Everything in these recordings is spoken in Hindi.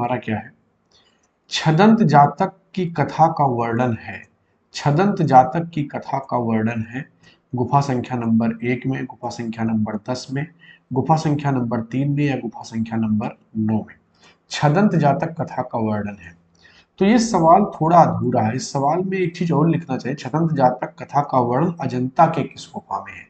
हमारा क्या है, छदंत जातक की कथा का वर्णन है। छदंत जातक की कथा का वर्णन है गुफा संख्या नंबर 1 में, गुफा संख्या नंबर 10 में, गुफा संख्या नंबर 3 में या गुफा संख्या नंबर 9 में। छदंत जातक कथा का वर्णन है। तो ये सवाल थोड़ा अधूरा है। इस सवाल में एक चीज और लिखना चाहिए, छदंत जातक कथा का वर्णन अजंता के किस गुफा में है।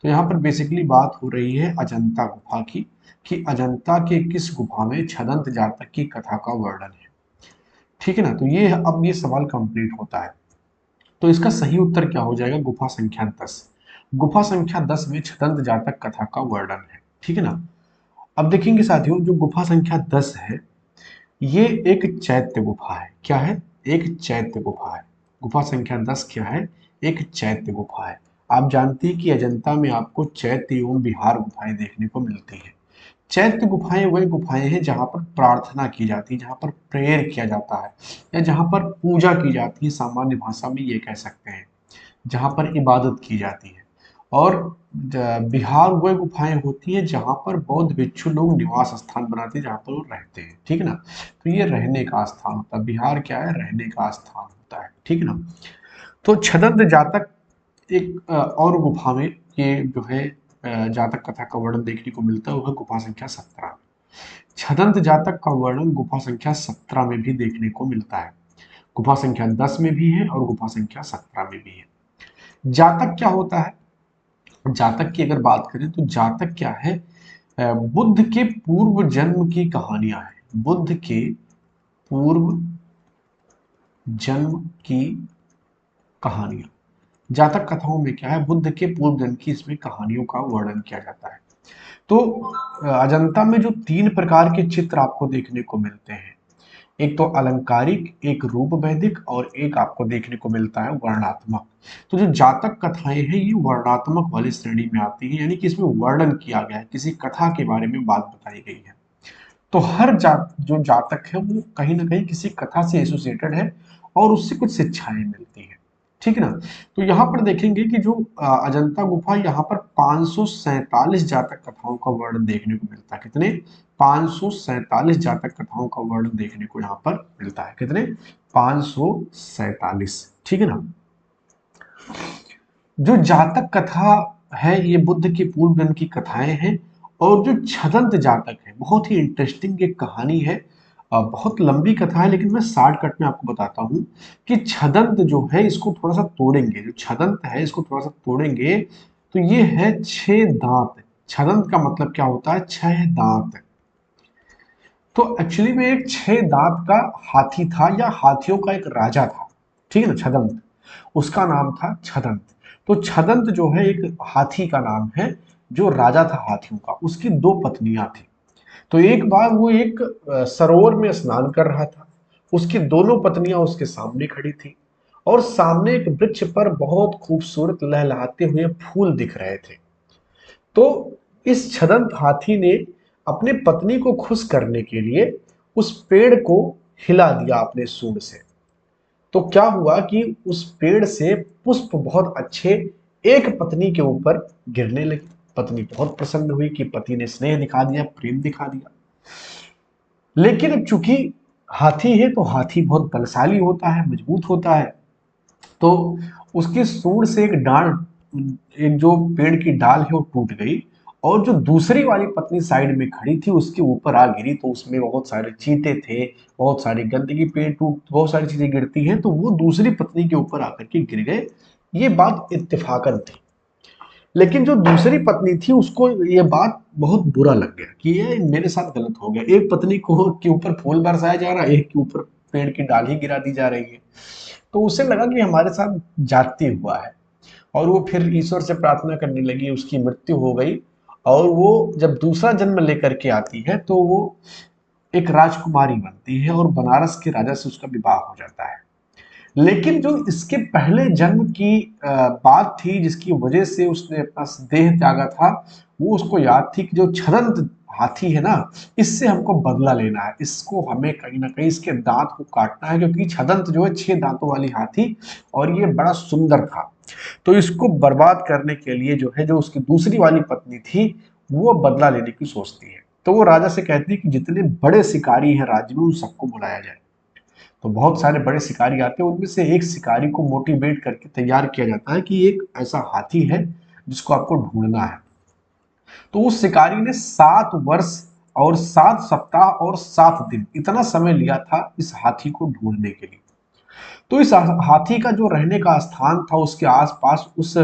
तो यहाँ पर बेसिकली बात हो रही है अजंता गुफा की, कि अजंता के किस गुफा में छदंत जातक की कथा का वर्णन है। ठीक है ना। तो ये अब ये सवाल कंप्लीट होता है। तो इसका सही उत्तर क्या हो जाएगा, गुफा संख्या 10। गुफा संख्या 10 में छदंत जातक कथा का वर्णन है। ठीक है ना। अब देखेंगे साथियों, जो गुफा संख्या 10 है ये एक चैत्य गुफा है। क्या है, एक चैत्य गुफा है। गुफा संख्या 10 क्या है, एक चैत्य गुफा है। आप जानते हैं कि अजंता में आपको चैत्य एवं विहार गुफाएं देखने को मिलती हैं। चैत्य गुफाएं वही गुफाएं हैं जहां पर प्रार्थना की जाती है, जहां पर प्रेयर किया जाता है, या जहां पर पूजा की जाती है, सामान्य भाषा में ये कह सकते हैं, जहां पर इबादत की जाती है। और बिहार वह गुफाएं होती हैं जहां पर बौद्ध भिक्षु लोग निवास स्थान बनाते हैं, जहां पर वो रहते हैं। ठीक है ना। तो ये रहने का स्थान होता है। बिहार क्या है, रहने का स्थान होता है। ठीक है ना। तो छदंत जातक एक और गुफा में ये जो है जातक कथा का वर्णन देखने को मिलता है, वह गुफा संख्या 17। छदंत जातक का वर्णन गुफा संख्या 17 में भी देखने को मिलता है। गुफा संख्या 10 में भी है और गुफा संख्या 17 में भी है। जातक क्या होता है, जातक की अगर बात करें तो जातक क्या है, बुद्ध के पूर्व जन्म की कहानियां हैं। बुद्ध के पूर्व जन्म की कहानियां, जातक कथाओं में क्या है, बुद्ध के पूर्व जन्म की इसमें कहानियों का वर्णन किया जाता है। तो अजंता में जो 3 प्रकार के चित्र आपको देखने को मिलते हैं, एक तो अलंकारिक, एक रूप वैदिक और एक आपको देखने को मिलता है वर्णात्मक। तो जो जातक कथाएं हैं ये वर्णात्मक वाली श्रेणी में आती है, यानी कि इसमें वर्णन किया गया है, किसी कथा के बारे में बात बताई गई है। तो हर जो जातक है वो कहीं ना कहीं किसी कथा से एसोसिएटेड है और उससे कुछ शिक्षाएं मिलती हैं। ठीक है ना। तो यहाँ पर देखेंगे कि जो अजंता गुफा, यहाँ पर 547 जातक कथाओं का वर्णन देखने को मिलता है। कितने, 547 जातक कथाओं का वर्णन देखने को यहाँ पर मिलता है। कितने, 547। ठीक है ना। जो जातक कथा है ये बुद्ध के पूर्व जन्म की कथाएं हैं। और जो छदंत जातक है, बहुत ही इंटरेस्टिंग एक कहानी है। बहुत लंबी कथा है लेकिन मैं शॉर्टकट में आपको बताता हूँ कि छदंत जो है इसको थोड़ा सा तोड़ेंगे, जो छदंत है इसको थोड़ा सा तोड़ेंगे तो ये है 6 दांत। छदंत का मतलब क्या होता है, 6 दांत। तो एक्चुअली में एक 6 दांत का हाथी था, या हाथियों का एक राजा था। ठीक है ना, छदंत, उसका नाम था छदंत। तो छदंत जो है एक हाथी का नाम है, जो राजा था हाथियों का। उसकी 2 पत्नियां थी। तो एक बार वो एक सरोवर में स्नान कर रहा था। उसकी दोनों पत्नियां उसके सामने खड़ी थी और सामने एक वृक्ष पर बहुत खूबसूरत लहलहाते हुए फूल दिख रहे थे। तो इस छदंत हाथी ने अपने पत्नी को खुश करने के लिए उस पेड़ को हिला दिया अपने सूंड से। तो क्या हुआ कि उस पेड़ से पुष्प बहुत अच्छे एक पत्नी के ऊपर गिरने लगे। पत्नी बहुत प्रसन्न हुई कि पति ने स्नेह दिखा दिया, प्रेम दिखा दिया। लेकिन अब चूंकि हाथी है तो हाथी बहुत बलशाली होता है, मजबूत होता है। तो उसकी सूंड से एक डांड, एक जो पेड़ की डाल है वो टूट गई और जो दूसरी वाली पत्नी साइड में खड़ी थी उसके ऊपर आ गिरी। तो उसमें बहुत सारे चींटे थे, बहुत सारी गंदगी, पेड़ टूट, बहुत सारी चीजें गिरती हैं, तो वो दूसरी पत्नी के ऊपर आकर के गिर गए। ये बात इत्तेफाकन थी। लेकिन जो दूसरी पत्नी थी उसको ये बात बहुत बुरा लग गया कि ये मेरे साथ गलत हो गया, एक पत्नी को के ऊपर फूल बरसाया जा रहा है, एक के ऊपर पेड़ की डाली गिरा दी जा रही है। तो उसे लगा कि हमारे साथ जाति हुआ है और वो फिर ईश्वर से प्रार्थना करने लगी, उसकी मृत्यु हो गई। और वो जब दूसरा जन्म लेकर के आती है तो वो एक राजकुमारी बनती है और बनारस के राजा से उसका विवाह हो जाता है। लेकिन जो इसके पहले जन्म की बात थी जिसकी वजह से उसने अपना देह त्यागा था, वो उसको याद थी कि जो छदंत हाथी है ना, इससे हमको बदला लेना है, इसको हमें कहीं ना कहीं इसके दांत को काटना है, क्योंकि छदंत जो है 6 दांतों वाली हाथी और ये बड़ा सुंदर था। तो इसको बर्बाद करने के लिए जो है, जो उसकी दूसरी वाली पत्नी थी वो बदला लेने की सोचती है। तो वो राजा से कहती है कि जितने बड़े शिकारी हैं राज्य में उन सबको बुलाया जाए। तो बहुत सारे बड़े शिकारी आते हैं, उनमें से एक शिकारी को मोटिवेट करके तैयार किया जाता है कि एक ऐसा हाथी है जिसको आपको ढूंढना है। तो उस शिकारी ने 7 वर्ष और 7 सप्ताह और 7 दिन इतना समय लिया था इस हाथी को ढूंढने के लिए। तो इस हाथी का जो रहने का स्थान था उसके आसपास उस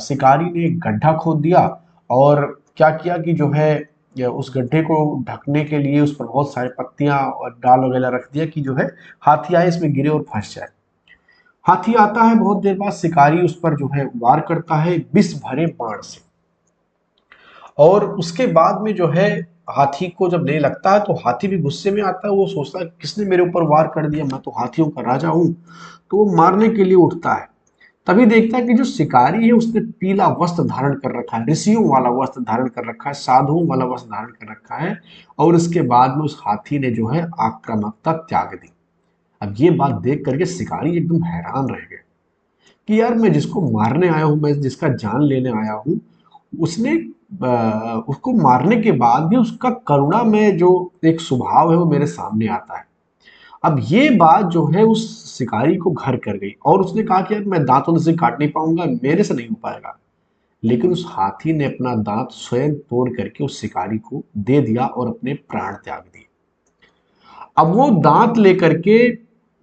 शिकारी ने एक गड्ढा खोद दिया और क्या किया कि जो है उस गड्ढे को ढकने के लिए उस पर बहुत सारी पत्तियां और डाल वगैरह रख दिया कि जो है हाथी आए इसमें गिरे और फंस जाए। हाथी आता है, बहुत देर बाद शिकारी उस पर जो है वार करता है विष भरे बाण से, और उसके बाद में जो है हाथी को जब नहीं लगता है तो हाथी भी गुस्से में आता है। वो सोचता है किसने मेरे ऊपर वार कर दिया, मैं तो हाथियों का राजा हूं। तो वो मारने के लिए उठता है। तभी देखता है कि जो शिकारी है उसने पीला वस्त्र धारण कर रखा है, ऋषियों वाला वस्त्र धारण कर रखा है, साधुओं वाला वस्त्र धारण कर रखा है। और इसके बाद में उस हाथी ने जो है आक्रामकता त्याग दी। अब ये बात देख करके शिकारी एकदम हैरान रह गए कि यार मैं जिसको मारने आया हूं, मैं जिसका जान लेने आया हूं, उसने उसको मारने के बाद भी उसका करुणा में जो एक स्वभाव है वो मेरे सामने आता है। अब ये बात जो है उस शिकारी को घर कर गई और उसने कहा कि यार मैं दांतों से काट नहीं पाऊंगा, मेरे से नहीं हो पाएगा। लेकिन उस हाथी ने अपना दांत स्वयं तोड़ करके उस शिकारी को दे दिया और अपने प्राण त्याग दिए। अब वो दांत लेकर के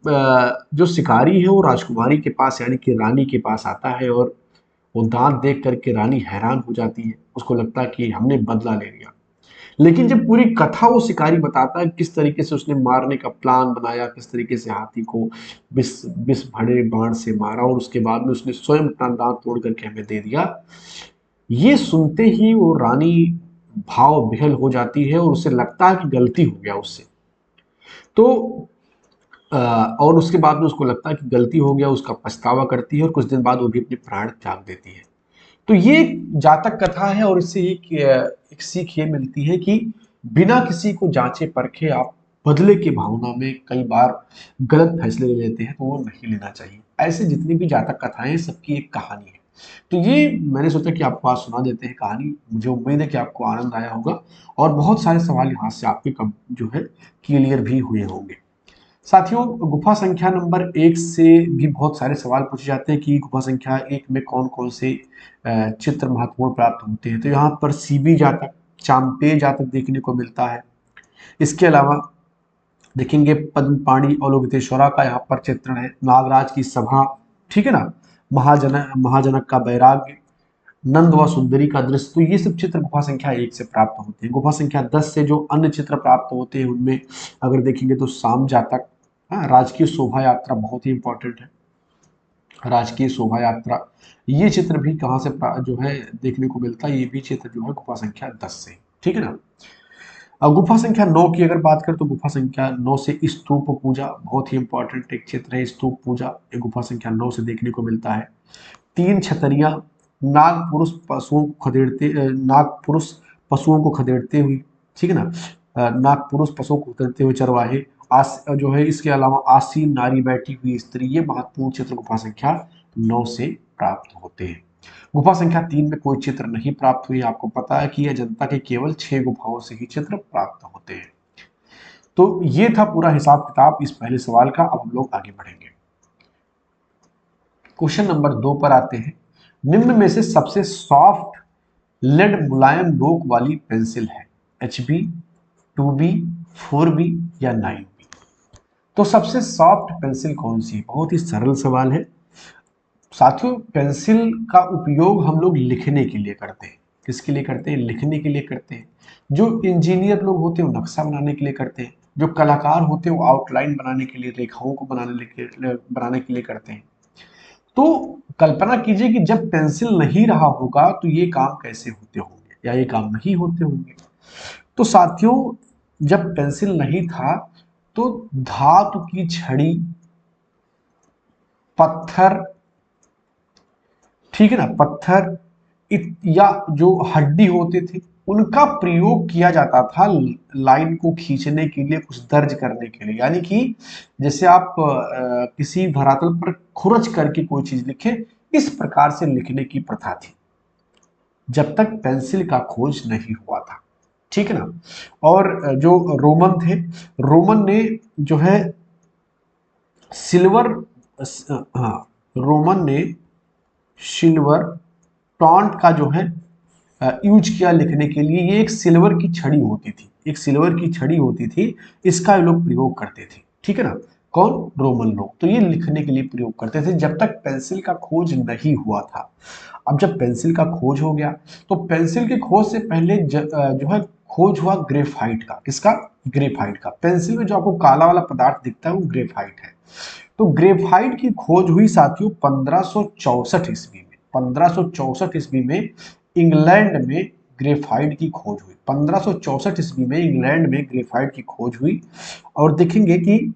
जो शिकारी है वो राजकुमारी के पास यानी कि रानी के पास आता है, और वो दांत देख करके रानी हैरान हो जाती है। उसको लगता है कि हमने बदला ले लिया। लेकिन जब पूरी कथा वो शिकारी बताता है किस तरीके से उसने मारने का प्लान बनाया, किस तरीके से हाथी को विष विष भरे बाण से मारा और उसके बाद में उसने स्वयं अपना दांत तोड़ करके हमें दे दिया, ये सुनते ही वो रानी भाव विह्वल हो जाती है और उसे लगता है कि गलती हो गया उससे। तो और उसके बाद में उसको लगता है कि गलती हो गया, उसका पछतावा करती है और कुछ दिन बाद वो भी अपने प्राण त्याग देती है। तो ये जातक कथा है और इससे एक सीख ये मिलती है कि बिना किसी को जांचे परखे आप बदले की भावना में कई बार गलत फैसले ले लेते हैं, तो वो नहीं लेना चाहिए। ऐसे जितनी भी जातक कथाएं हैं सबकी एक कहानी है। तो ये मैंने सोचा कि आपको आज सुना देते हैं कहानी। मुझे उम्मीद है कि आपको आनंद आया होगा और बहुत सारे सवाल यहाँ से आपके कब जो है क्लियर भी हुए होंगे। साथियों, गुफा संख्या नंबर 1 से भी बहुत सारे सवाल पूछे जाते हैं कि गुफा संख्या 1 में कौन कौन से चित्र महत्वपूर्ण प्राप्त होते हैं। तो यहाँ पर सीबी जातक, चांपे जातक देखने को मिलता है। इसके अलावा देखेंगे पद्मपाणि अवलोकितेश्वरा का यहाँ पर चित्रण है, नागराज की सभा, ठीक है ना, महाजनक का वैराग्य, नंद व सुंदरी का दृश्य। तो ये सब चित्र गुफा संख्या 1 से प्राप्त होते हैं। गुफा संख्या 10 से जो अन्य चित्र प्राप्त होते हैं उनमें अगर देखेंगे तो साम जातक, हाँ, राजकीय शोभा यात्रा बहुत ही इंपॉर्टेंट है। राजकीय शोभा यात्रा, ये चित्र भी कहाँ से जो है देखने को मिलता है, ये भी चित्र जो है गुफा संख्या 10 से, ठीक है ना। अब गुफा संख्या 9 की अगर बात करें तो गुफा संख्या 9 से स्तूप पूजा, बहुत ही इंपॉर्टेंट एक चित्र है स्तूप पूजा, ये गुफा संख्या 9 से देखने को मिलता है। 3 छतरियां, नाग पुरुष पशुओं को खदेड़ते नाग पुरुष पशुओं को खदेड़ते हुए, ठीक है ना, नाग पुरुष पशुओं को खदेड़ते हुए चरवाहे, जो है इसके अलावा आसीन नारी बैठी हुई स्त्री, ये महत्वपूर्ण चित्र गुफा संख्या 9 से प्राप्त होते हैं। गुफा संख्या 3 में कोई चित्र नहीं प्राप्त हुई। आपको पता है कि अजंता के केवल 6 गुफाओं से ही चित्र प्राप्त होते हैं। तो ये था पूरा हिसाब किताब इस पहले सवाल का। अब हम लोग आगे बढ़ेंगे, क्वेश्चन नंबर 2 पर आते हैं। निम्न में से सबसे सॉफ्ट लेड मुलायम नोक वाली पेंसिल है, HB, 2B, 4B या 9B। तो सबसे सॉफ्ट पेंसिल कौन सी है? बहुत ही सरल सवाल है साथियों। पेंसिल का उपयोग हम लोग लिखने के लिए करते हैं। किसके लिए करते हैं? लिखने के लिए करते हैं। जो इंजीनियर लोग होते हैं वो नक्शा बनाने के लिए करते हैं। जो कलाकार होते हैं वो आउटलाइन बनाने के लिए, रेखाओं को बनाने के लिए करते हैं। तो कल्पना कीजिए कि जब पेंसिल नहीं रहा होगा तो ये काम कैसे होते होंगे, या ये काम नहीं होते होंगे। तो साथियों, जब पेंसिल नहीं था तो धातु की छड़ी, पत्थर, ठीक है ना, पत्थर या जो हड्डी होते थे उनका प्रयोग किया जाता था लाइन को खींचने के लिए, कुछ दर्ज करने के लिए। यानी कि जैसे आप किसी धरातल पर खुरच करके कोई चीज लिखे, इस प्रकार से लिखने की प्रथा थी जब तक पेंसिल का खोज नहीं हुआ था। ठीक है ना। और जो रोमन थे, रोमन ने जो है सिल्वर, हाँ, रोमन ने सिल्वर टॉन्ट का जो है यूज किया लिखने के लिए। ये एक सिल्वर की छड़ी होती थी, एक सिल्वर की छड़ी होती थी, इसका ये लोग प्रयोग करते थे, ठीक है ना। कौन? रोमन लोग। तो ये लिखने के लिए प्रयोग करते थे जब तक पेंसिल का खोज नहीं हुआ था। अब जब पेंसिल का खोज हो गया, तो पेंसिल की खोज से पहले जो है खोज हुआ ग्रेफाइट का। किसका? ग्रेफाइट का। पेंसिल में जो आपको काला वाला पदार्थ दिखता है वो ग्रेफाइट है। तो ग्रेफाइट की खोज हुई साथियों 1564 ईस्वी में। 1564 ईस्वी में इंग्लैंड में ग्रेफाइट की खोज हुई। 1564 ईस्वी में इंग्लैंड में ग्रेफाइट की खोज हुई। और देखेंगे कि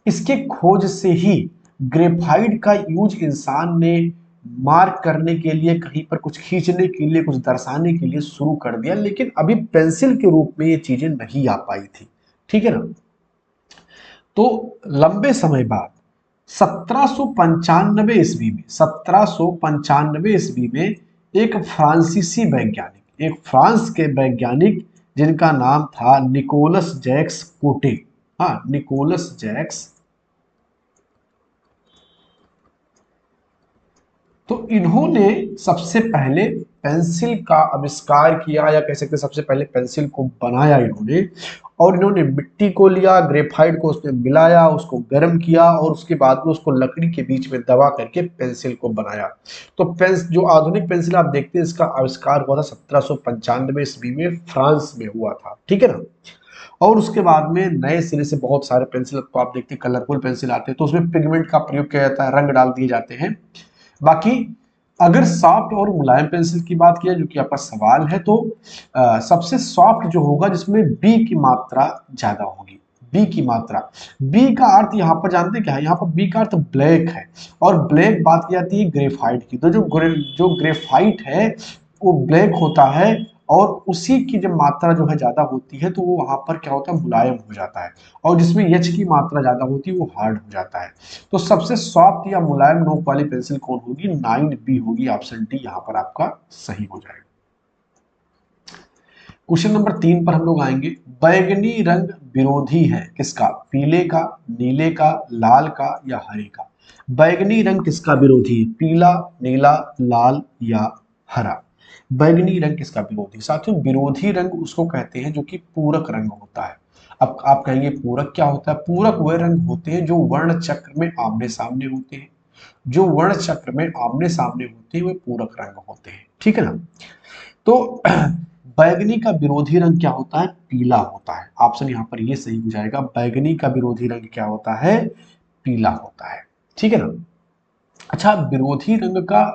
इसके खोज से ही ग्रेफाइट का यूज इंसान ने मार्क करने के लिए, कहीं पर कुछ खींचने के लिए, कुछ दर्शाने के लिए शुरू कर दिया। लेकिन अभी पेंसिल के रूप में ये चीजें नहीं आ पाई थी, ठीक है ना। तो लंबे समय बाद 1795 ईस्वी में, 1795 ईस्वी में एक फ्रांसीसी वैज्ञानिक, एक फ्रांस के वैज्ञानिक जिनका नाम था निकोलस जैक्स कोटे। हाँ, निकोलस जैक्स। तो इन्होंने सबसे पहले पेंसिल का आविष्कार किया, या कह सकते सबसे पहले पेंसिल को बनाया इन्होंने। और इन्होंने मिट्टी को लिया, ग्रेफाइट को उसमें मिलाया, उसको गर्म किया, और उसके बाद में उसको लकड़ी के बीच में दबा करके पेंसिल को बनाया। तो जो आधुनिक पेंसिल आप देखते हैं, इसका आविष्कार हुआ था 1795 ईस्वी में, फ्रांस में हुआ था, ठीक है ना। और उसके बाद में नए सिरे से बहुत सारे पेंसिल को आप देखते हैं, कलरफुल पेंसिल आते हैं, तो उसमें पिगमेंट का प्रयोग किया जाता है, रंग डाल दिए जाते हैं। बाकी अगर सॉफ्ट और मुलायम पेंसिल की बात किया, जो कि आपका सवाल है, तो सबसे सॉफ्ट जो होगा जिसमें बी की मात्रा ज्यादा होगी। बी की मात्रा, बी का अर्थ यहाँ पर जानते हैं क्या है? यहाँ पर बी का अर्थ ब्लैक है। और ब्लैक बात की जाती है ग्रेफाइट की। तो जो ग्रेफाइट है वो ब्लैक होता है, और उसी की जब मात्रा जो है ज्यादा होती है तो वो वहां पर क्या होता है? मुलायम हो जाता है। और जिसमें एच की मात्रा ज्यादा होती है वो हार्ड हो जाता है। तो सबसे सॉफ्ट या मुलायम नोक वाली पेंसिल कौन होगी? 9B होगी। ऑप्शन डी यहाँ पर आपका सही हो जाएगा। क्वेश्चन नंबर 3 पर हम लोग आएंगे। बैगनी रंग विरोधी है किसका? पीले का, नीले का, लाल का या हरे का? बैगनी रंग किसका विरोधी है? पीला, नीला, लाल या हरा? बैगनी रंग किसका विरोधी? साथियों, विरोधी रंग उसको कहते हैं जो कि पूरक रंग होता है। अब आप कहेंगे पूरक क्या होता है? पूरक वह रंग होते हैं जो वर्ण चक्र में आमने सामने होते हैं। जो वर्ण चक्र में आमने सामने होते हैं वे पूरक रंग होते हैं, ठीक है ना। तो बैगनी का विरोधी रंग क्या होता है? पीला होता है। ऑप्शन यहाँ पर ये सही हो जाएगा। बैगनी का विरोधी रंग क्या होता है? पीला होता है, ठीक है ना। अच्छा, विरोधी रंग का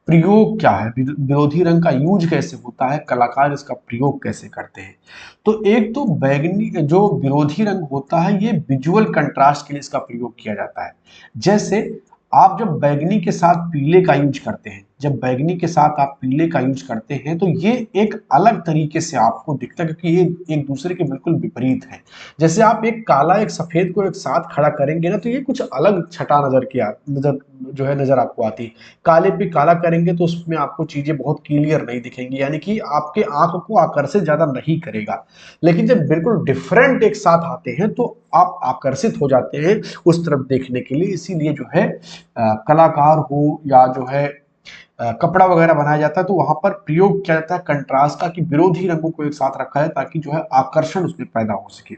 प्रयोग क्या है? विरोधी रंग का यूज कैसे होता है? कलाकार इसका प्रयोग कैसे करते हैं? तो एक तो बैगनी जो विरोधी रंग होता है, ये विजुअल कंट्रास्ट के लिए इसका प्रयोग किया जाता है। जैसे आप जब बैगनी के साथ पीले का यूज करते हैं, जब बैगनी के साथ आप पीले का यूज करते हैं, तो ये एक अलग तरीके से आपको दिखता है, क्योंकि ये एक दूसरे के बिल्कुल विपरीत है। जैसे आप एक काला एक सफेद को एक साथ खड़ा करेंगे ना, तो ये कुछ अलग छटा नजर जो है नजर आपको आती है। काले पे काला करेंगे तो उसमें आपको चीजें बहुत क्लियर नहीं दिखेंगी, यानी कि आपके आंख को आकर्षित ज्यादा नहीं करेगा। लेकिन जब बिल्कुल डिफरेंट एक साथ आते हैं तो आप आकर्षित हो जाते हैं उस तरफ देखने के लिए। इसीलिए जो है कलाकार हो या जो है कपड़ा वगैरह बनाया जाता है, तो वहां पर प्रयोग किया जाता है कंट्रास्ट का, कि विरोधी रंगों को एक साथ रखा जाए ताकि जो है आकर्षण उसमें पैदा हो सके।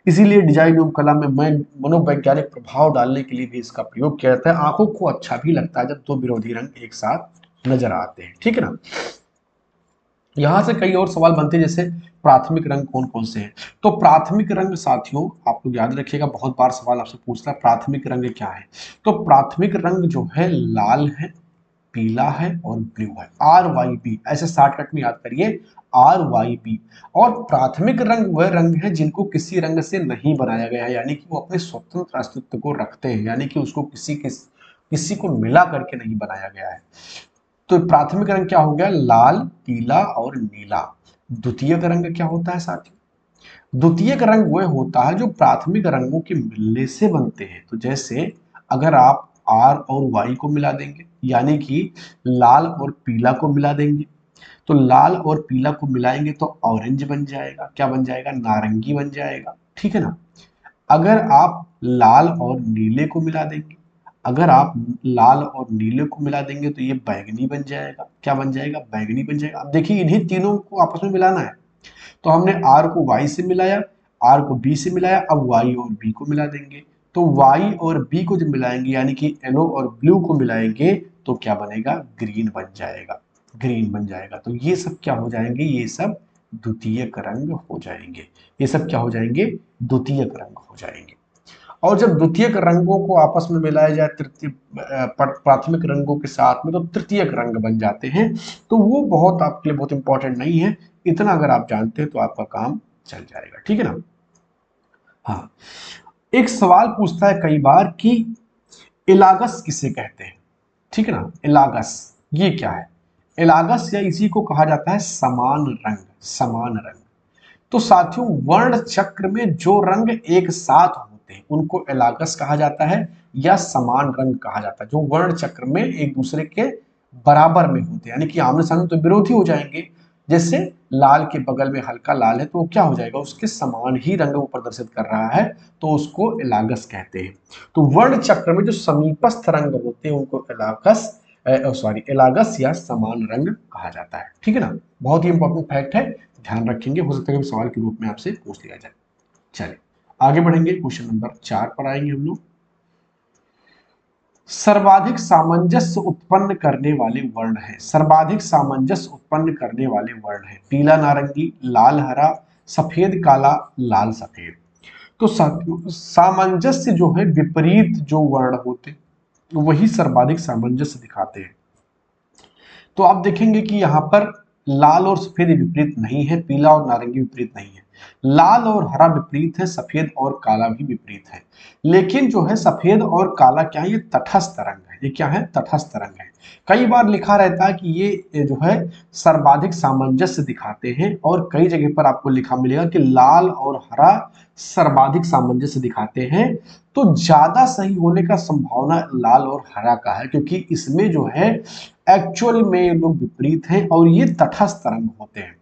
इसीलिए डिजाइन एवं कला में मनोवैज्ञानिक प्रभाव डालने के लिए भी इसका प्रयोग किया जाता है। आंखों को अच्छा भी लगता है जब दो विरोधी रंग एक साथ नजर आते हैं, ठीक है ना। यहां से कई और सवाल बनते हैं, जैसे प्राथमिक रंग कौन कौन से हैं। तो प्राथमिक रंग साथियों आप लोग याद रखिएगा, बहुत बार सवाल आपसे पूछता है प्राथमिक रंग क्या है। तो प्राथमिक रंग जो है लाल है, पीला है और ब्लू है। RYB ऐसे शॉर्टकट में याद करिए, RYB। और प्राथमिक रंग वह रंग है जिनको किसी रंग से नहीं बनाया गया है, यानी कि वो अपने स्वतंत्र अस्तित्व को रखते हैं, यानी कि उसको किसी को मिला करके नहीं बनाया गया है। तो प्राथमिक रंग क्या हो गया? लाल, पीला और नीला। द्वितीयक रंग क्या होता है साथियों? द्वितीयक रंग वह होता है जो प्राथमिक रंगों के मिलने से बनते हैं। तो जैसे अगर आप R और Y को मिला देंगे, यानी कि लाल और पीला को मिला देंगे, तो लाल और पीला को मिलाएंगे तो ऑरेंज बन जाएगा, क्या बन जाएगा, नारंगी बन जाएगा, ठीक है ना। अगर आप लाल और नीले को मिला देंगे, अगर आप लाल और नीले को मिला देंगे तो ये बैंगनी बन जाएगा, क्या बन जाएगा, बैंगनी बन जाएगा। अब देखिए इन्हीं तीनों को आपस में मिलाना है, तो हमने R को Y से मिलाया, R को B से मिलाया, अब Y और B को मिला देंगे। तो Y और B को जब मिलाएंगे यानी कि येलो और ब्लू को मिलाएंगे तो क्या बनेगा, ग्रीन बन जाएगा, ग्रीन बन जाएगा। तो ये सब क्या हो जाएंगे, ये सब द्वितीयक रंग हो जाएंगे, ये सब क्या हो जाएंगे, द्वितीयक रंग हो जाएंगे। और जब द्वितीयक रंगों को आपस में मिलाया जाए तृतीय प्राथमिक रंगों के साथ में तो तृतीयक रंग बन जाते हैं। तो वो बहुत आपके लिए बहुत इंपॉर्टेंट नहीं है, इतना अगर आप जानते हैं तो आपका काम चल जाएगा, ठीक है ना। हाँ, एक सवाल पूछता है कई बार कि इलागस किसे कहते हैं, ठीक है ना। इलागस ये क्या है, इलागस या इसी को कहा जाता है समान रंग, समान रंग। तो साथियों वर्ण चक्र में जो रंग एक साथ होते हैं उनको एलागस कहा जाता है या समान रंग कहा जाता है। जो वर्ण चक्र में एक दूसरे के बराबर में होते हैं यानी कि आमने सामने तो विरोधी हो जाएंगे। जैसे लाल के बगल में हल्का लाल है तो वो क्या हो जाएगा, उसके समान ही रंग वो प्रदर्शित कर रहा है, तो उसको एलागस कहते हैं। तो वर्ण चक्र में जो समीपस्थ रंग होते हैं उनको एलागस एलागस या समान रंग कहा जाता है, ठीक है ना। बहुत ही इंपॉर्टेंट फैक्ट है, ध्यान रखेंगे, हो सकता है कि सवाल के रूप में आपसे पूछ लिया जाए। चलिए आगे बढ़ेंगे, क्वेश्चन नंबर 4 पर आएंगे हम लोग। सर्वाधिक सामंजस्य उत्पन्न करने वाले वर्ण हैं, सर्वाधिक सामंजस्य उत्पन्न करने वाले वर्ण हैं पीला नारंगी, लाल हरा, सफेद काला, लाल सफेद। तो सामंजस्य जो है, विपरीत जो वर्ण होते वही सर्वाधिक सामंजस्य दिखाते हैं। तो आप देखेंगे कि यहाँ पर लाल और सफेद विपरीत नहीं है, पीला और नारंगी विपरीत नहीं है, लाल और हरा विपरीत है, सफेद और काला भी विपरीत है। लेकिन जो है सफेद और काला क्या है, ये तटस्थ रंग है, ये क्या है, तटस्थ रंग है। कई बार लिखा रहता है कि ये जो है सर्वाधिक सामंजस्य दिखाते हैं, और कई जगह पर आपको लिखा मिलेगा कि लाल और हरा सर्वाधिक सामंजस्य दिखाते हैं। तो ज्यादा सही होने का संभावना लाल और हरा का है, क्योंकि इसमें जो है एक्चुअल में ये लोग विपरीत हैं और ये तटस्थ रंग होते हैं।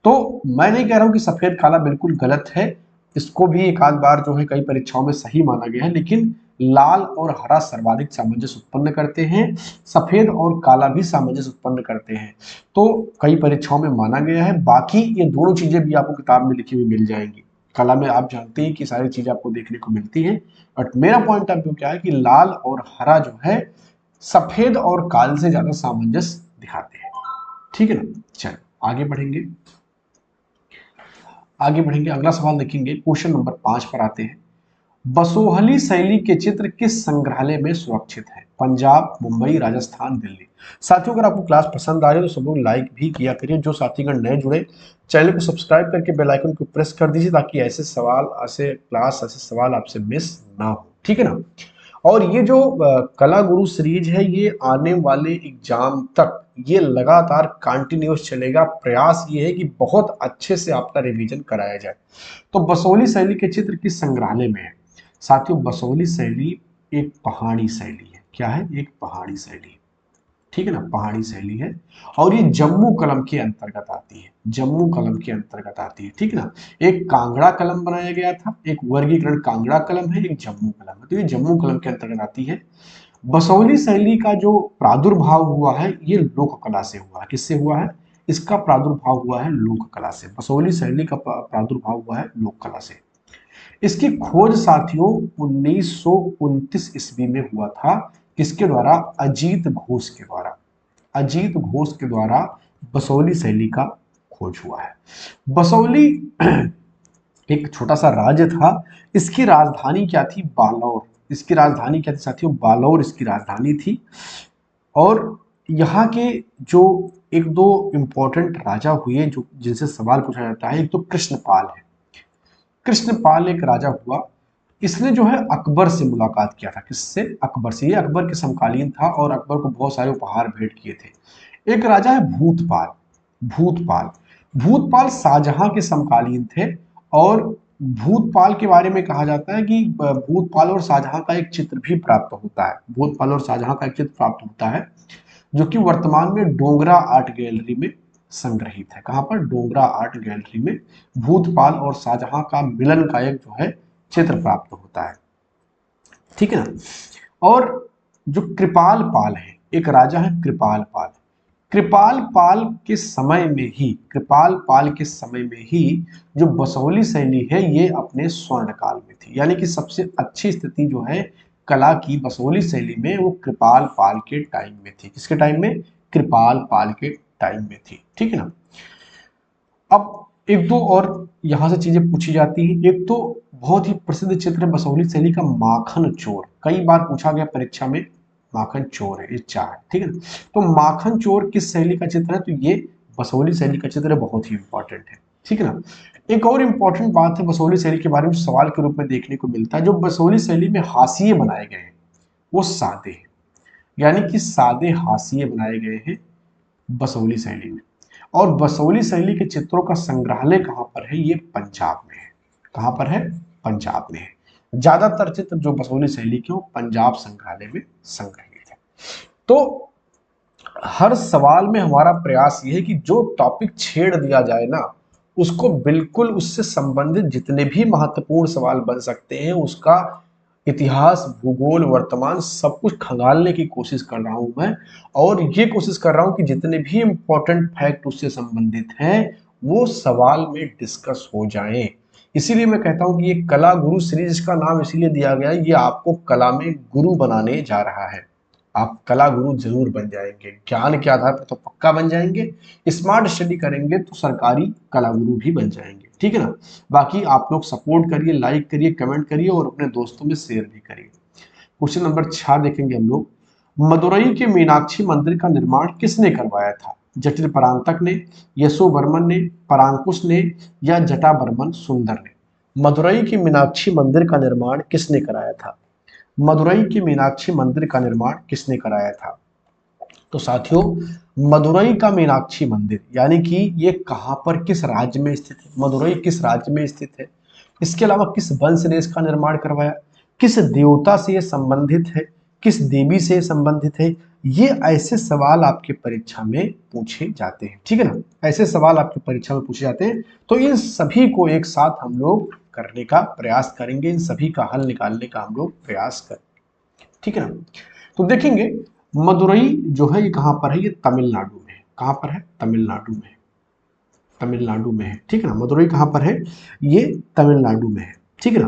तो मैं नहीं कह रहा हूं कि सफेद काला बिल्कुल गलत है, इसको भी एक आध बार जो है कई परीक्षाओं में सही माना गया है, लेकिन लाल और हरा सर्वाधिक सामंजस्य उत्पन्न करते हैं, सफेद और काला भी सामंजस्य उत्पन्न करते हैं। तो कई परीक्षाओं में माना गया है। बाकी ये दोनों चीजें भी आपको किताब में लिखी हुई मिल जाएंगी। कला में आप जानते हैं कि सारी चीजें आपको देखने को मिलती हैं, बट मेरा पॉइंट ऑफ व्यू क्या है कि लाल और हरा जो है सफेद और काल से ज्यादा सामंजस्य दिखाते हैं, ठीक है ना। चलो आगे बढ़ेंगे, आगे बढ़ेंगे, अगला सवाल देखेंगे, क्वेश्चन नंबर 5 पर आते हैं। बसोहली शैली के चित्र किस संग्रहालय में सुरक्षित है, पंजाब, मुंबई, राजस्थान, दिल्ली। साथियों अगर आपको क्लास पसंद आ रही है तो सब लोग लाइक भी किया करिए। जो साथीगण नए जुड़े, चैनल को सब्सक्राइब करके बेल आइकन को प्रेस कर दीजिए ताकि ऐसे सवाल, ऐसे क्लास, ऐसे सवाल आपसे मिस ना हो, ठीक है ना। और ये जो कला गुरु सीरीज है ये आने वाले एग्जाम तक ये लगातार कंटिन्यूस चलेगा। प्रयास ये है कि बहुत अच्छे से आपका रिवीजन कराया जाए। तो बसोहली शैली के चित्र किस संग्रहालय में है। साथियों बसोहली शैली एक पहाड़ी शैली है, क्या है, एक पहाड़ी शैली, ठीक है ना, पहाड़ी शैली है। और ये जम्मू कलम के अंतर्गत आती है, जम्मू कलम के अंतर्गत आती है, ठीक है ना। एक कांगड़ा कलम बनाया गया था, एक वर्गीकरण कांगड़ा कलम है, एक जम्मू कलम है, तो ये जम्मू कलम के अंतर्गत आती है। बसोहली शैली का जो प्रादुर्भाव हुआ है ये लोक कला से हुआ है, किससे हुआ है, इसका प्रादुर्भाव हुआ है लोक कला से। बसोहली शैली का प्रादुर्भाव हुआ है लोक कला से। इसकी खोज साथियों 1929 ईस्वी में हुआ था, किसके द्वारा, अजीत घोष के द्वारा, अजीत घोष के द्वारा बसोहली शैली का खोज हुआ है। बसोहली एक छोटा सा राज्य था, इसकी राजधानी क्या थी, बालौर, इसकी राजधानी क्या थी साथियों, बालौर इसकी राजधानी थी। और यहाँ के जो एक दो इंपॉर्टेंट राजा हुए जो जिनसे सवाल पूछा जाता है, एक तो कृष्णपाल है, कृष्णपाल एक राजा हुआ, इसने जो है अकबर से मुलाकात किया था, किससे, अकबर से। ये अकबर के समकालीन था और अकबर को बहुत सारे उपहार भेंट किए थे। एक राजा है भूतपाल, भूतपाल, भूतपाल शाहजहां के समकालीन थे। और भूतपाल के बारे में कहा जाता है कि भूतपाल और शाहजहां का एक चित्र भी प्राप्त होता है, भूतपाल और शाहजहां का एक चित्र प्राप्त होता है, जो कि वर्तमान में डोगरा आर्ट गैलरी में संग्रहित है। कहाँ पर? डोगरा आर्ट गैलरी में भूतपाल और शाहजहां का मिलन का एक जो है चित्र प्राप्त होता है। ठीक है ना। और जो कृपाल पाल है, एक राजा है कृपाल पाल। कृपाल पाल के समय में ही, कृपाल पाल के समय में ही जो बसोहली शैली है ये अपने स्वर्ण काल में थी, यानी कि सबसे अच्छी स्थिति जो है कला की बसोहली शैली में वो कृपाल पाल के टाइम में थी। किसके टाइम में? कृपाल पाल के टाइम में थी। ठीक है ना। अब एक दो और यहां से चीजें पूछी जाती हैं। एक तो बहुत ही प्रसिद्ध चित्र है बसोहली शैली का माखन चोर, कई बार पूछा गया परीक्षा में। माखन चोर है, ये चार। ठीक है ना। तो माखन चोर किस शैली का चित्र है? तो ये बसोहली शैली का चित्र है, बहुत ही इंपॉर्टेंट है। ठीक है ना। एक और इंपॉर्टेंट बात है बसोहली शैली के बारे में सवाल के रूप में देखने को मिलता है, जो बसोहली शैली में हाशिए बनाए गए हैं वो सादे हैं, यानी कि सादे हाशिए बनाए गए हैं बसोहली शैली में। और बसोहली शैली के चित्रों का संग्रहालय कहां पर है? ये पंजाब में है। कहां पर है? पंजाब में है। ज्यादातर चित्र जो बसोहली शैली के वो पंजाब संग्रहालय में संग्रहित है। तो हर सवाल में हमारा प्रयास ये है कि जो टॉपिक छेड़ दिया जाए ना, उसको बिल्कुल उससे संबंधित जितने भी महत्वपूर्ण सवाल बन सकते हैं उसका इतिहास, भूगोल, वर्तमान सब कुछ खंगालने की कोशिश कर रहा हूं मैं। और ये कोशिश कर रहा हूं कि जितने भी इंपॉर्टेंट फैक्ट उससे संबंधित हैं वो सवाल में डिस्कस हो जाएं। इसीलिए मैं कहता हूं कि ये कला गुरु सीरीज का नाम इसीलिए दिया गया है, ये आपको कला में गुरु बनाने जा रहा है। आप कला गुरु जरूर बन जाएंगे, ज्ञान के आधार पर तो पक्का बन जाएंगे, स्मार्ट स्टडी करेंगे तो सरकारी कला गुरु भी बन जाएंगे। ठीक है ना। बाकी आप लोग सपोर्ट करिए, लाइक करिए, कमेंट करिए और अपने दोस्तों में शेयर भी करिए। क्वेश्चन नंबर 6 देखेंगे हम लोग। मदुरई के मीनाक्षी मंदिर का निर्माण किसने करवाया था? जटिल परांतक ने, यशो वर्मन ने, परांकुश ने या जटावर्मन सुंदर ने? मदुरई के मीनाक्षी मंदिर का निर्माण किसने कराया था? मदुरई के मीनाक्षी मंदिर का निर्माण किसने कराया था? तो साथियों, मदुरई का मीनाक्षी मंदिर यानी कि ये कहां पर, किस राज्य में स्थित है? मदुरई किस राज्य में स्थित है? इसके अलावा किस वंश ने इसका निर्माण करवाया? किस देवता से ये संबंधित है? किस देवी से संबंधित है? ये ऐसे सवाल आपके परीक्षा में पूछे जाते हैं। ठीक है ना। ऐसे सवाल आपकी परीक्षा में पूछे जाते हैं, तो इन सभी को एक साथ हम लोग करने का प्रयास करेंगे, इन सभी का हल निकालने का हम लोग प्रयास करेंगे। ठीक है ना। तो देखेंगे मदुरई जो है ये कहां पर है? ये तमिलनाडु में है। कहां पर है? तमिलनाडु में। तमिलनाडु में है। ठीक है ना। मदुरई कहां पर है? ये तमिलनाडु में है। ठीक है ना।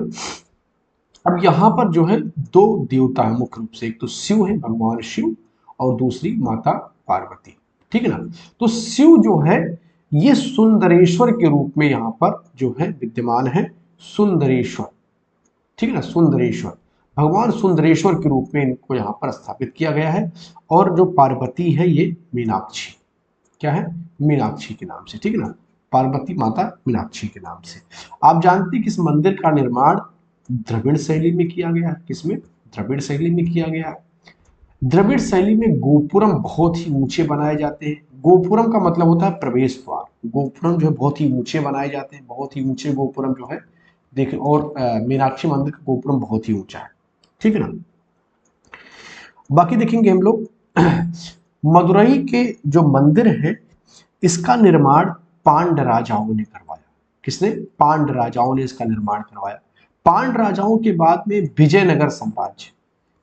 अब यहां पर जो है दो देवता है मुख्य रूप से, एक तो शिव है, भगवान शिव, और दूसरी माता पार्वती। ठीक है ना। तो शिव जो है ये सुंदरेश्वर के रूप में यहां पर जो है विद्यमान है, सुंदरेश्वर। ठीक है ना। सुंदरेश्वर, भगवान सुंदरेश्वर के रूप में इनको यहाँ पर स्थापित किया गया है। और जो पार्वती है ये मीनाक्षी, क्या है? मीनाक्षी के नाम से। ठीक है ना। पार्वती माता मीनाक्षी के नाम से। आप जानते हैं कि इस मंदिर का निर्माण द्रविड़ शैली में किया गया है। किसमें? द्रविड़ शैली में किया गया है। द्रविड़ शैली में गोपुरम बहुत ही ऊंचे बनाए जाते हैं। गोपुरम का मतलब होता है प्रवेश द्वार। गोपुरम जो है बहुत ही ऊंचे बनाए जाते हैं, बहुत ही ऊंचे गोपुरम जो है देखिए। और मीनाक्षी मंदिर का गोपुरम बहुत ही ऊंचा है। ठीक है ना। बाकी देखेंगे हम लोग मदुरई के जो मंदिर है इसका निर्माण पांड राजाओं ने करवाया। किसने? पांड राजाओं ने इसका निर्माण करवाया। पांड राजाओं के बाद में विजयनगर साम्राज्य,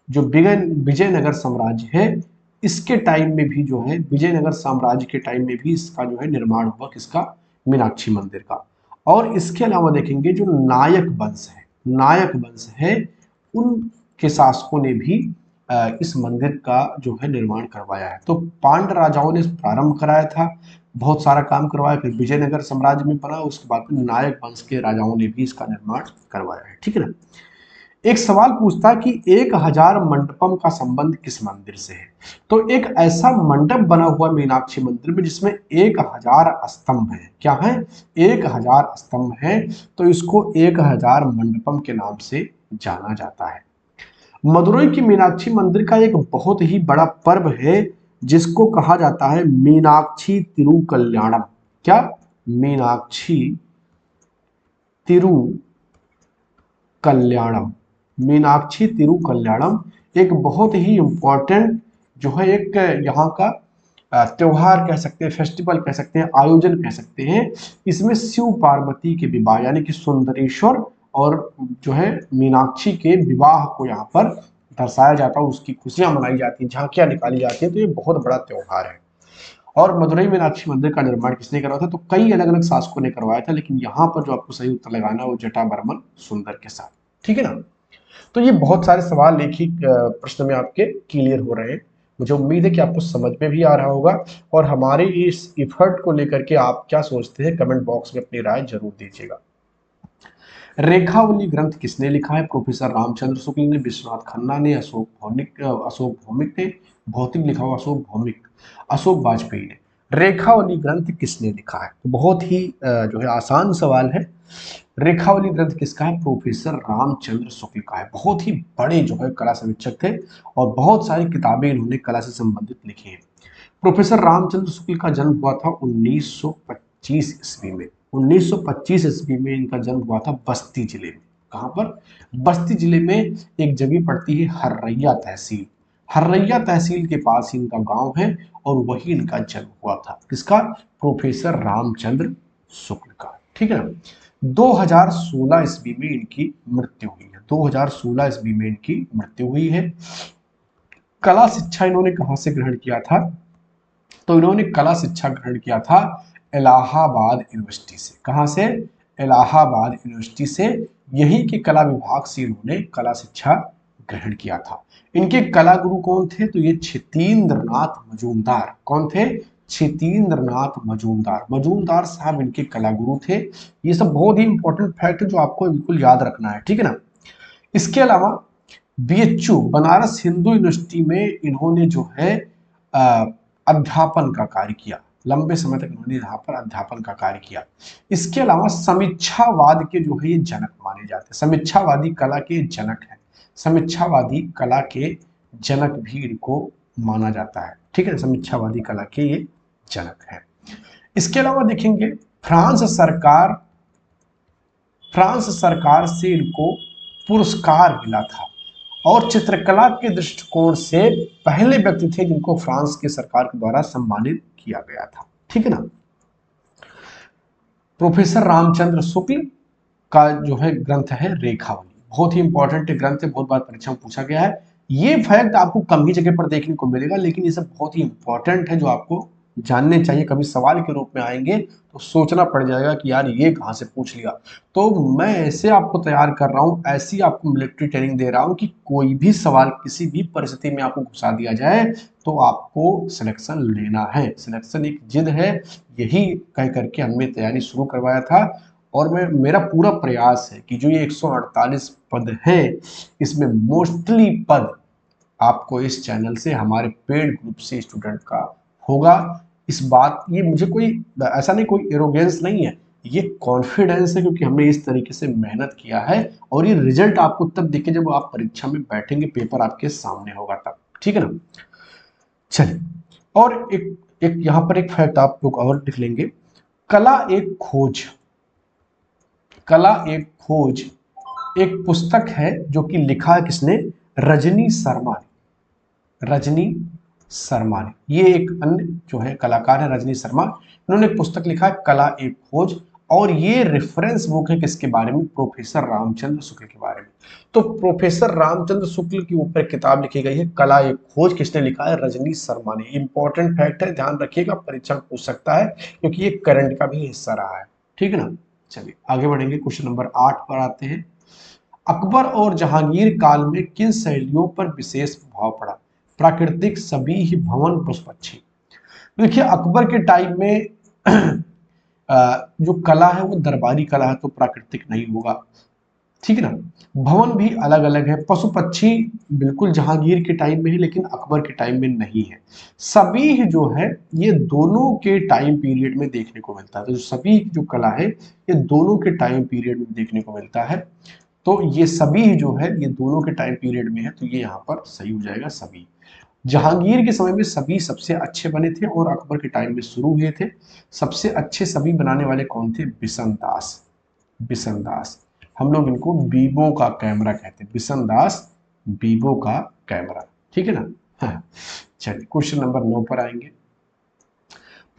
जो विजयनगर साम्राज्य है इसके टाइम में भी जो है, विजयनगर साम्राज्य के टाइम में भी इसका जो है निर्माण हुआ। किसका? मीनाक्षी मंदिर का। और इसके अलावा देखेंगे जो नायक वंश है, नायक वंश है, उनके शासकों ने भी इस मंदिर का जो है निर्माण करवाया है। तो पांड राजाओं ने प्रारंभ कराया था, बहुत सारा काम करवाया, फिर विजयनगर साम्राज्य में बना, उसके बाद नायक वंश के राजाओं ने भी इसका निर्माण करवाया है। ठीक है ना। एक सवाल पूछता है कि 1000 मंडपम का संबंध किस मंदिर से है? तो एक ऐसा मंडप बना हुआ मीनाक्षी मंदिर में जिसमें 1000 स्तंभ है। क्या है? 1000 स्तंभ है, तो इसको 1000 मंडपम के नाम से जाना जाता है। मदुरई की मीनाक्षी मंदिर का एक बहुत ही बड़ा पर्व है जिसको कहा जाता है मीनाक्षी तिरुकल्याणम। क्या? मीनाक्षी तिरुकल्याणम। मीनाक्षी तिरुकल्याणम एक बहुत ही इंपॉर्टेंट जो है एक यहाँ का त्योहार कह सकते हैं, फेस्टिवल कह सकते हैं, आयोजन कह सकते हैं। इसमें शिव पार्वती के विवाह यानी कि सुंदरेश्वर और जो है मीनाक्षी के विवाह को यहाँ पर दर्शाया जाता है, उसकी खुशियां मनाई जाती हैं, झांकियां निकाली जाती हैं। तो ये बहुत बड़ा त्योहार है। और मदुरई मीनाक्षी मंदिर का निर्माण किसने करवाया था? तो कई अलग अलग शासकों ने करवाया था, लेकिन यहाँ पर जो आपको सही उत्तर लगाना है वो जटावर्मन सुंदर के साथ। ठीक है ना। तो ये बहुत सारे सवाल एक ही प्रश्न में आपके क्लियर हो रहे हैं। मुझे उम्मीद है कि आपको समझ में भी आ रहा होगा। और हमारे इस इफर्ट को लेकर के आप क्या सोचते हैं, कमेंट बॉक्स में अपनी राय जरूर दीजिएगा। रेखावली ग्रंथ किसने लिखा है? प्रोफेसर रामचंद्र शुक्ल ने, विश्वनाथ खन्ना ने, अशोक भौमिक ने। भौतिक लिखा हुआ अशोक भौमिक, अशोक वाजपेयी ने। रेखावली ग्रंथ किसने लिखा है? तो बहुत ही जो है आसान सवाल है। रेखावली ग्रंथ किसका है? प्रोफेसर रामचंद्र शुक्ल का है। बहुत ही बड़े जो है कला समीक्षक थे और बहुत सारी किताबें इन्होंने कला से संबंधित लिखी हैं। प्रोफेसर रामचंद्र शुक्ल का जन्म हुआ था 1925 ईस्वी में। 1925 ईस्वी में इनका जन्म हुआ था बस्ती जिले में। कहां पर? बस्ती जिले में एक जगह पड़ती है हर्रैया तहसील। हर्रैया तहसील के पास ही इनका गांव है और वही इनका जन्म हुआ था। किसका? प्रोफेसर रामचंद्र शुक्ल का। ठीक है ना। 2016 ईस्वी में इनकी मृत्यु हुई है। 2016 ईस्वी में इनकी मृत्यु हुई है। कला शिक्षा इन्होंने कहां से ग्रहण किया था? तो इन्होंने कला शिक्षा ग्रहण किया था इलाहाबाद यूनिवर्सिटी से। कहां से? इलाहाबाद यूनिवर्सिटी से। यही के कला विभाग से इन्होंने कला शिक्षा ग्रहण किया था। इनके कला गुरु कौन थे? तो ये क्षितीन्द्रनाथ मजूमदार। कौन थे? क्षितीन्द्रनाथ मजूमदार। मजूमदार साहब इनके कला गुरु थे। ये सब बहुत ही इंपॉर्टेंट फैक्ट है जो आपको बिल्कुल याद रखना है। ठीक है ना। इसके अलावा बीएचयू बनारस हिंदू यूनिवर्सिटी में इन्होंने जो है अध्यापन का कार्य किया। लंबे समय तक इन्होंने यहाँ पर अध्यापन का कार्य किया। इसके अलावा समीक्षावाद के जो है ये जनक माने जाते हैं। समीक्षावादी कला के जनक है। समीक्षावादी कला के जनक भी इनको माना जाता है। ठीक है। समीक्षावादी कला के ये जनक है। इसके अलावा देखेंगे फ्रांस सरकार से इनको पुरस्कार मिला था और चित्रकला के दृष्टिकोण से पहले व्यक्ति थे जिनको फ्रांस की सरकार के द्वारा सम्मानित किया गया था। ठीक है ना। प्रोफेसर रामचंद्र शुक्ल का जो है ग्रंथ है रेखावली। बहुत ही इंपॉर्टेंट ग्रंथ है, बहुत बार परीक्षा में पूछा गया है। ये फैक्ट आपको कम ही जगह पर देखने को मिलेगा, लेकिन ये सब बहुत ही इंपॉर्टेंट है जो आपको जानने चाहिए। कभी सवाल के रूप में आएंगे तो सोचना पड़ जाएगा कि यार ये कहाँ से पूछ लिया। तो मैं ऐसे आपको तैयार कर रहा हूँ, ऐसी आपको मिलिट्री ट्रेनिंग दे रहा हूँ कि कोई भी सवाल किसी भी परिस्थिति में आपको घुसा दिया जाए तो आपको सिलेक्शन लेना है। सिलेक्शन एक जिद है, यही कह करके हमने तैयारी शुरू करवाया था। और मेरा पूरा प्रयास है कि जो ये 148 पद हैं इसमें मोस्टली पद आपको इस चैनल से, हमारे पेड ग्रुप से स्टूडेंट का होगा। इस बात, ये मुझे कोई ऐसा नहीं, कोई एरोगेंस नहीं है, ये कॉन्फिडेंस है क्योंकि हमने इस तरीके से मेहनत किया है। और ये रिजल्ट आपको तब दिखे जब आप परीक्षा में बैठेंगे, पेपर आपके सामने होगा तब। ठीक है ना। चलिए, और एक एक यहाँ पर एक फैक्ट आप लोग और लिख लेंगे। कला एक खोज, कला एक खोज एक पुस्तक है जो कि लिखा है किसने? रजनी शर्मा ने। रजनी शर्मा ने, ये एक अन्य जो है कलाकार है रजनी शर्मा। इन्होंने एक पुस्तक लिखा है कला एक खोज, और ये रेफरेंस बुक है किसके बारे में? प्रोफेसर रामचंद्र शुक्ल के बारे में। तो प्रोफेसर रामचंद्र शुक्ल के ऊपर किताब लिखी गई है कला एक खोज। किसने लिखा है? रजनी शर्मा ने। इंपॉर्टेंट फैक्ट है, ध्यान रखिएगा, परीक्षा में पूछ सकता है क्योंकि ये करंट का भी हिस्सा रहा है। ठीक है ना। चलिए आगे बढ़ेंगे, क्वेश्चन नंबर 8 पर आते हैं। अकबर और जहांगीर काल में किन शैलियों पर विशेष प्रभाव पड़ा? प्राकृतिक, सभी, भवन, पशु पक्षी। देखिए अकबर के टाइम में जो कला है वो दरबारी कला है, तो प्राकृतिक नहीं होगा। ठीक है ना। भवन भी अलग अलग है। पशु पक्षी बिल्कुल जहांगीर के टाइम में है लेकिन अकबर के टाइम में नहीं है। सभी जो है ये दोनों के टाइम पीरियड में देखने को मिलता है। तो सभी जो कला है ये दोनों के टाइम पीरियड में देखने को मिलता है। तो ये सभी जो है ये दोनों के टाइम पीरियड में है, तो ये यहाँ पर सही हो जाएगा सभी। जहांगीर के समय में सभी सबसे अच्छे बने थे और अकबर के टाइम में शुरू हुए थे। सबसे अच्छे सभी बनाने वाले कौन थे? बिशन दास। बिशन दास, हम लोग इनको बीबो का कैमरा कहते हैं। बिशन दास, बीबो का कैमरा। ठीक है ना। हाँ। चलिए क्वेश्चन नंबर 9 पर आएंगे।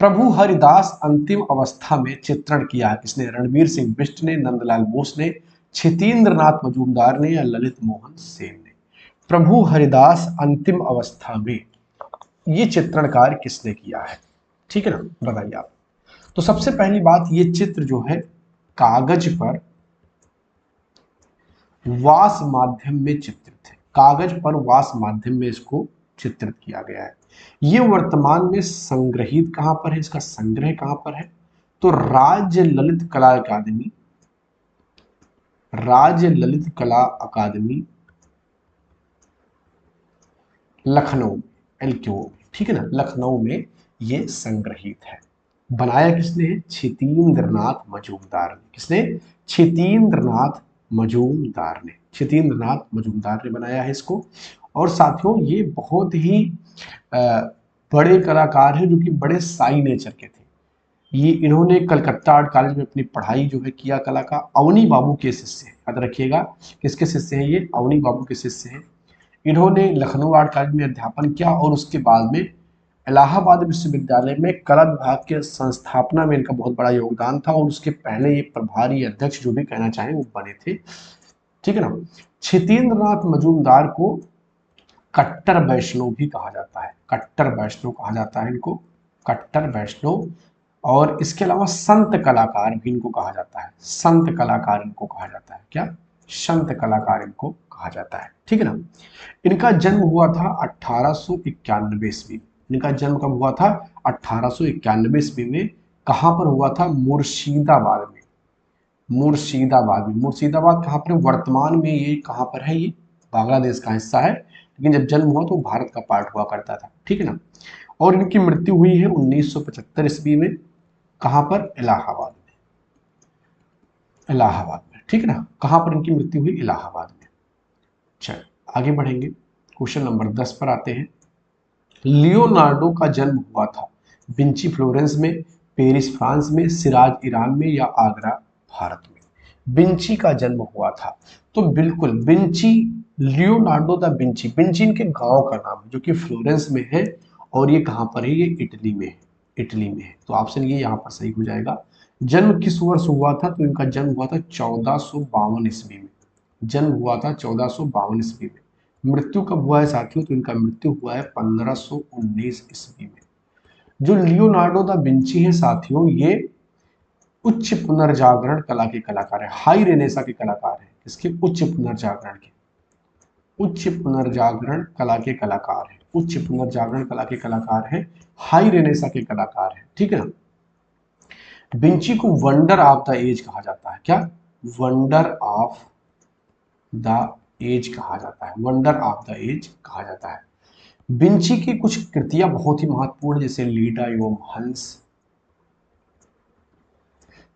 प्रभु हरिदास अंतिम अवस्था में चित्रण किया किसने? रणवीर सिंह बिष्ट ने, नंदलाल बोस ने, क्षितेंद्र नाथ मजूमदार ने या ललित मोहन सेन ने? प्रभु हरिदास अंतिम अवस्था में ये चित्रण कार्य किसने किया है? ठीक है ना, बताइए आप। तो सबसे पहली बात, ये चित्र जो है कागज पर वास माध्यम में चित्रित है। कागज पर वास माध्यम में इसको चित्रित किया गया है। ये वर्तमान में संग्रहित कहां पर है? इसका संग्रह कहां पर है? तो राज्य ललित कला अकादमी, राज्य ललित कला अकादमी लखनऊ, LQO, ठीक है ना, लखनऊ में ये संग्रहित है। बनाया किसने है? क्षितेंद्रनाथ मजूमदार ने। किसने? क्षितेंद्रनाथ मजूमदार ने, क्षितेंद्रनाथ मजूमदार ने बनाया है इसको। और साथियों ये बहुत ही बड़े कलाकार हैं, जो कि बड़े साई नेचर के थे। ये इन्होंने कलकत्ता आर्ट कॉलेज में अपनी पढ़ाई जो है किया कला का। अवनी बाबू के शिष्य हैं, याद रखिएगा किसके शिष्य हैं ये? अवनी बाबू के शिष्य हैं। इन्होंने लखनऊ आर्ट कॉलेज में अध्यापन किया और उसके बाद में इलाहाबाद विश्वविद्यालय में कला विभाग के संस्थापना में इनका बहुत बड़ा योगदान था। और उसके पहले ये प्रभारी अध्यक्ष जो भी कहना चाहें वो बने थे, ठीक है ना। क्षितेंद्रनाथ मजूमदार को कट्टर वैष्णव भी कहा जाता है, कट्टर वैष्णव कहा जाता है इनको, कट्टर वैष्णव। और इसके अलावा संत कलाकार भी इनको कहा जाता है, संत कलाकार इनको कहा जाता है। क्या? संत कलाकार इनको कहा जाता है, ठीक है ना। इनका जन्म हुआ था 1891 ईस्वी में। इनका जन्म कब हुआ था? 1891 ईस्वी में। कहां पर हुआ था? मुर्शिदाबाद में, मुर्शिदाबाद में। मुर्शिदाबाद कहां पर है? वर्तमान में ये कहां पर है? ये बांग्लादेश का हिस्सा है, लेकिन जब जन्म हुआ तो भारत का पार्ट हुआ करता था, ठीक है ना। और इनकी मृत्यु हुई है 1975 ईस्वी में। कहां पर? इलाहाबाद में, इलाहाबाद में, ठीक है ना। कहां पर इनकी मृत्यु हुई? इलाहाबाद में। चल आगे बढ़ेंगे, क्वेश्चन नंबर 10 पर आते हैं। लियोनार्डो का जन्म हुआ था विंची फ्लोरेंस में, पेरिस फ्रांस में, सिराज ईरान में या आगरा भारत में? विंची का जन्म हुआ था, तो बिल्कुल Vinci, Leonardo da Vinci, Vinci इनके गांव का नाम है जो कि फ्लोरेंस में है। और ये कहां पर है? ये इटली में है, इटली में है। तो ऑप्शन ये यहाँ पर सही हो जाएगा। जन्म किस वर्ष हुआ था? तो इनका जन्म हुआ था 1452 ईस्वी में। जन्म हुआ था 1452 ईस्वी में। मृत्यु कब हुआ है साथियों? तो इनका मृत्यु हुआ है 1519 ईस्वी में। जो लियोनार्डो दा विंची है साथियों, ये उच्च पुनर्जागरण कला के कलाकार है, हाई रेनेसा के कलाकार है। इसके उच्च पुनर्जागरण के, उच्च पुनर्जागरण कला के कलाकार है, उच्च पुनर्जागरण कला के कलाकार है, हाई रेनेसा के कलाकार है, ठीक है ना। विंची को वंडर ऑफ द एज कहा जाता है। क्या? वंडर ऑफ द एज कहा जाता है, वंडर ऑफ द एज कहा जाता है। विंची की कुछ कृतियां बहुत ही महत्वपूर्ण, जैसे लीडा एवं हंस,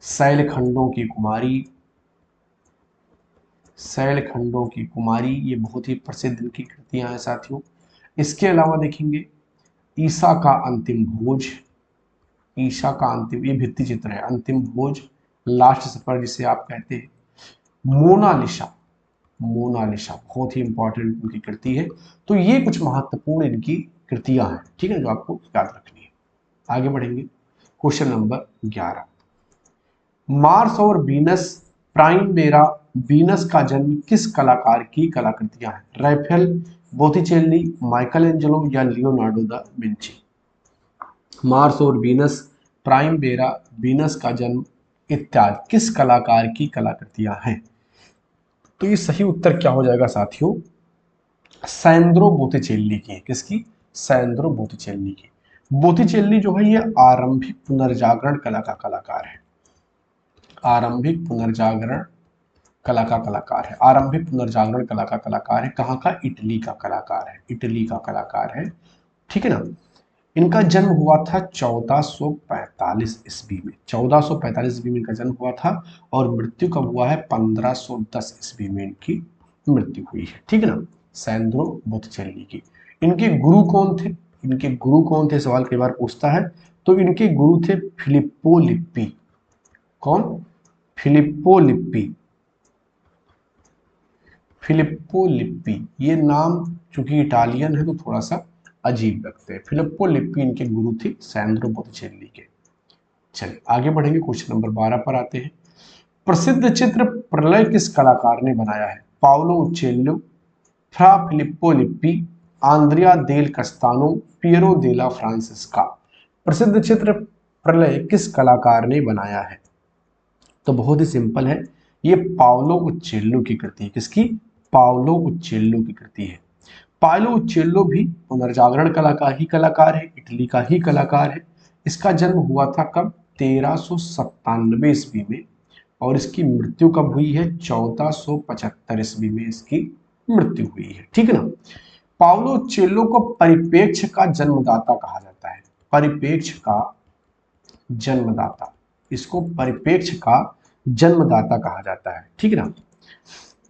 शैलखंडों की कुमारी, शैलखंडों की कुमारी, ये बहुत ही प्रसिद्ध इनकी कृतियां हैं साथियों। इसके अलावा देखेंगे ईसा का अंतिम भोज, ईसा का अंतिम, ये भित्ति चित्र है, अंतिम भोज, लास्ट सफर जिसे आप कहते हैं, मोनालिसा, मोनालिसा बहुत ही इंपॉर्टेंट इनकी कृति है। तो ये कुछ महत्वपूर्ण इनकी कृतियां हैं, ठीक है, जो आपको याद रखनी है। आगे बढ़ेंगे, क्वेश्चन नंबर 11। मार्स और वीनस प्राइमेरा, वीनस का जन्म किस कलाकार की कलाकृतियां हैं? राफेल, बोटिचेल्ली, माइकल एंजेलो या लियोनार्डो दा विंची? मार्स और वीनस प्राइमेरा, वीनस का जन्म इत्यादि किस कलाकार की कलाकृतियां हैं? तो ये सही उत्तर क्या हो जाएगा साथियों? सैंद्रो बोटिचेल्ली की। किसकी? सैंद्रो बोटिचेल्ली की। बोटिचेल्ली जो है ये आरंभिक पुनर्जागरण कला का कलाकार है, आरंभिक पुनर्जागरण कला का कलाकार है, आरंभिक पुनर्जागरण कला का कलाकार है। कहाँ का? इटली का कलाकार है, इटली का कलाकार है, ठीक है ना। इनका जन्म हुआ था 1445 ईस्वी में, 1445 ईस्वी में इनका जन्म हुआ था। और मृत्यु कब हुआ है? 1510 ईस्वी में इनकी मृत्यु हुई है, ठीक है ना, सैंद्रो बोटिचेल्ली की। इनके गुरु कौन थे? इनके गुरु कौन थे, सवाल कई बार पूछता है। तो इनके गुरु थे फिलिप्पो लिप्पी। कौन? Flippo lippy, Flippo lippy. ये नाम चूंकि इटालियन है तो थोड़ा सा अजीब लगते हैं। फिलिप्पो लिप्पी इनके गुरु थे सैंड्रो बोत्तिचेल्ली के। चलिए आगे बढ़ेंगे, क्वेश्चन नंबर 12 पर आते हैं। प्रसिद्ध चित्र प्रलय किस कलाकार ने बनाया है? पाओलो उच्चेल्लो, फ्रा फिलिप्पो लिप्पी, आंद्रिया देल कस्तानो, पियरो देला फ्रांसिस्का। प्रसिद्ध चित्र प्रलय किस कलाकार ने बनाया है? तो बहुत ही सिंपल है, ये पाओलो उच्चेल्लो की कृति है। किसकी? पाओलो उच्चेल्लो की कृति है। पाओलो उच्चेल्लो भी पुनर्जागरण कला का ही कलाकार है, इटली का ही कलाकार है। इसका जन्म हुआ था कब? 1397 ईस्वी में, और इसकी मृत्यु कब हुई है? 1475 ईस्वी में इसकी मृत्यु हुई है। ठीक है ना। पाओलो उच्चेल्लो को परिप्रेक्ष्य का जन्मदाता कहा जाता है। परिप्रेक्ष्य का जन्मदाता, इसको परिप्रेक्ष्य का जन्मदाता कहा जाता है। ठीक है ना।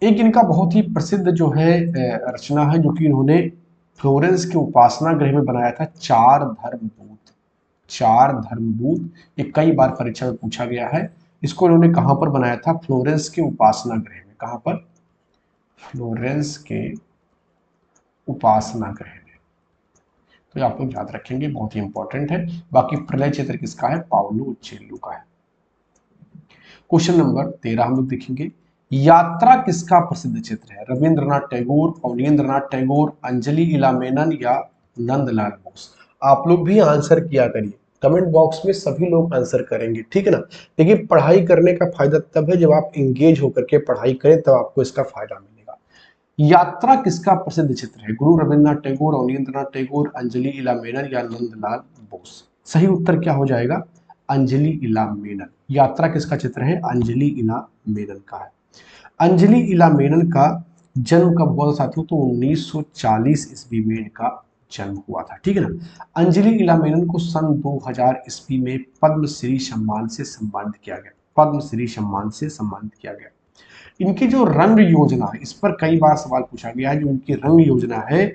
एक इनका बहुत ही प्रसिद्ध जो है रचना है, जो कि इन्होंने फ्लोरेंस के उपासना गृह में बनाया था, चार धर्मदूत। चार धर्मदूत, ये कई बार परीक्षा में पूछा गया है। इसको इन्होंने कहां पर बनाया था? फ्लोरेंस के उपासना गृह में। कहां पर? फ्लोरेंस के उपासना गृह में। तो आप लोग याद रखेंगे, बहुत ही इंपॉर्टेंट है। बाकी प्रलय चित्र किसका है? पाओलो उच्चेल्लो का है। क्वेश्चन नंबर 13 हम लोग देखेंगे। यात्रा किसका प्रसिद्ध चित्र है? रविंद्रनाथ टैगोर, अवनींद्रनाथ टैगोर, अंजलि इला मेनन या नंदलाल बोस? आप लोग भी आंसर किया करिए, कमेंट बॉक्स में सभी लोग आंसर करेंगे। ठीक है ना। देखिए पढ़ाई करने का फायदा तब है जब आप इंगेज होकर के पढ़ाई करें, तब आपको इसका फायदा मिलेगा। यात्रा किसका प्रसिद्ध चित्र है? गुरु रविंद्रनाथ टैगोर, अवनींद्रनाथ टैगोर, अंजलि इला मेनन या नंदलाल बोस? सही उत्तर क्या हो जाएगा? अंजलि इला मेनन। यात्रा किसका चित्र है? अंजलि इला मेनन का है। अंजलि इला मेनन का जन्म कब हुआ था साथियों? तो 1940 ईस्वी में इनका जन्म हुआ था। ठीक है ना। अंजलि इला मेनन को सन 2000 ईस्वी में पद्मश्री सम्मान से सम्मानित किया गया। पद्मश्री सम्मान से सम्मानित किया गया। इनकी जो रंग योजना है, इस पर कई बार सवाल पूछा गया है। जो इनकी रंग योजना है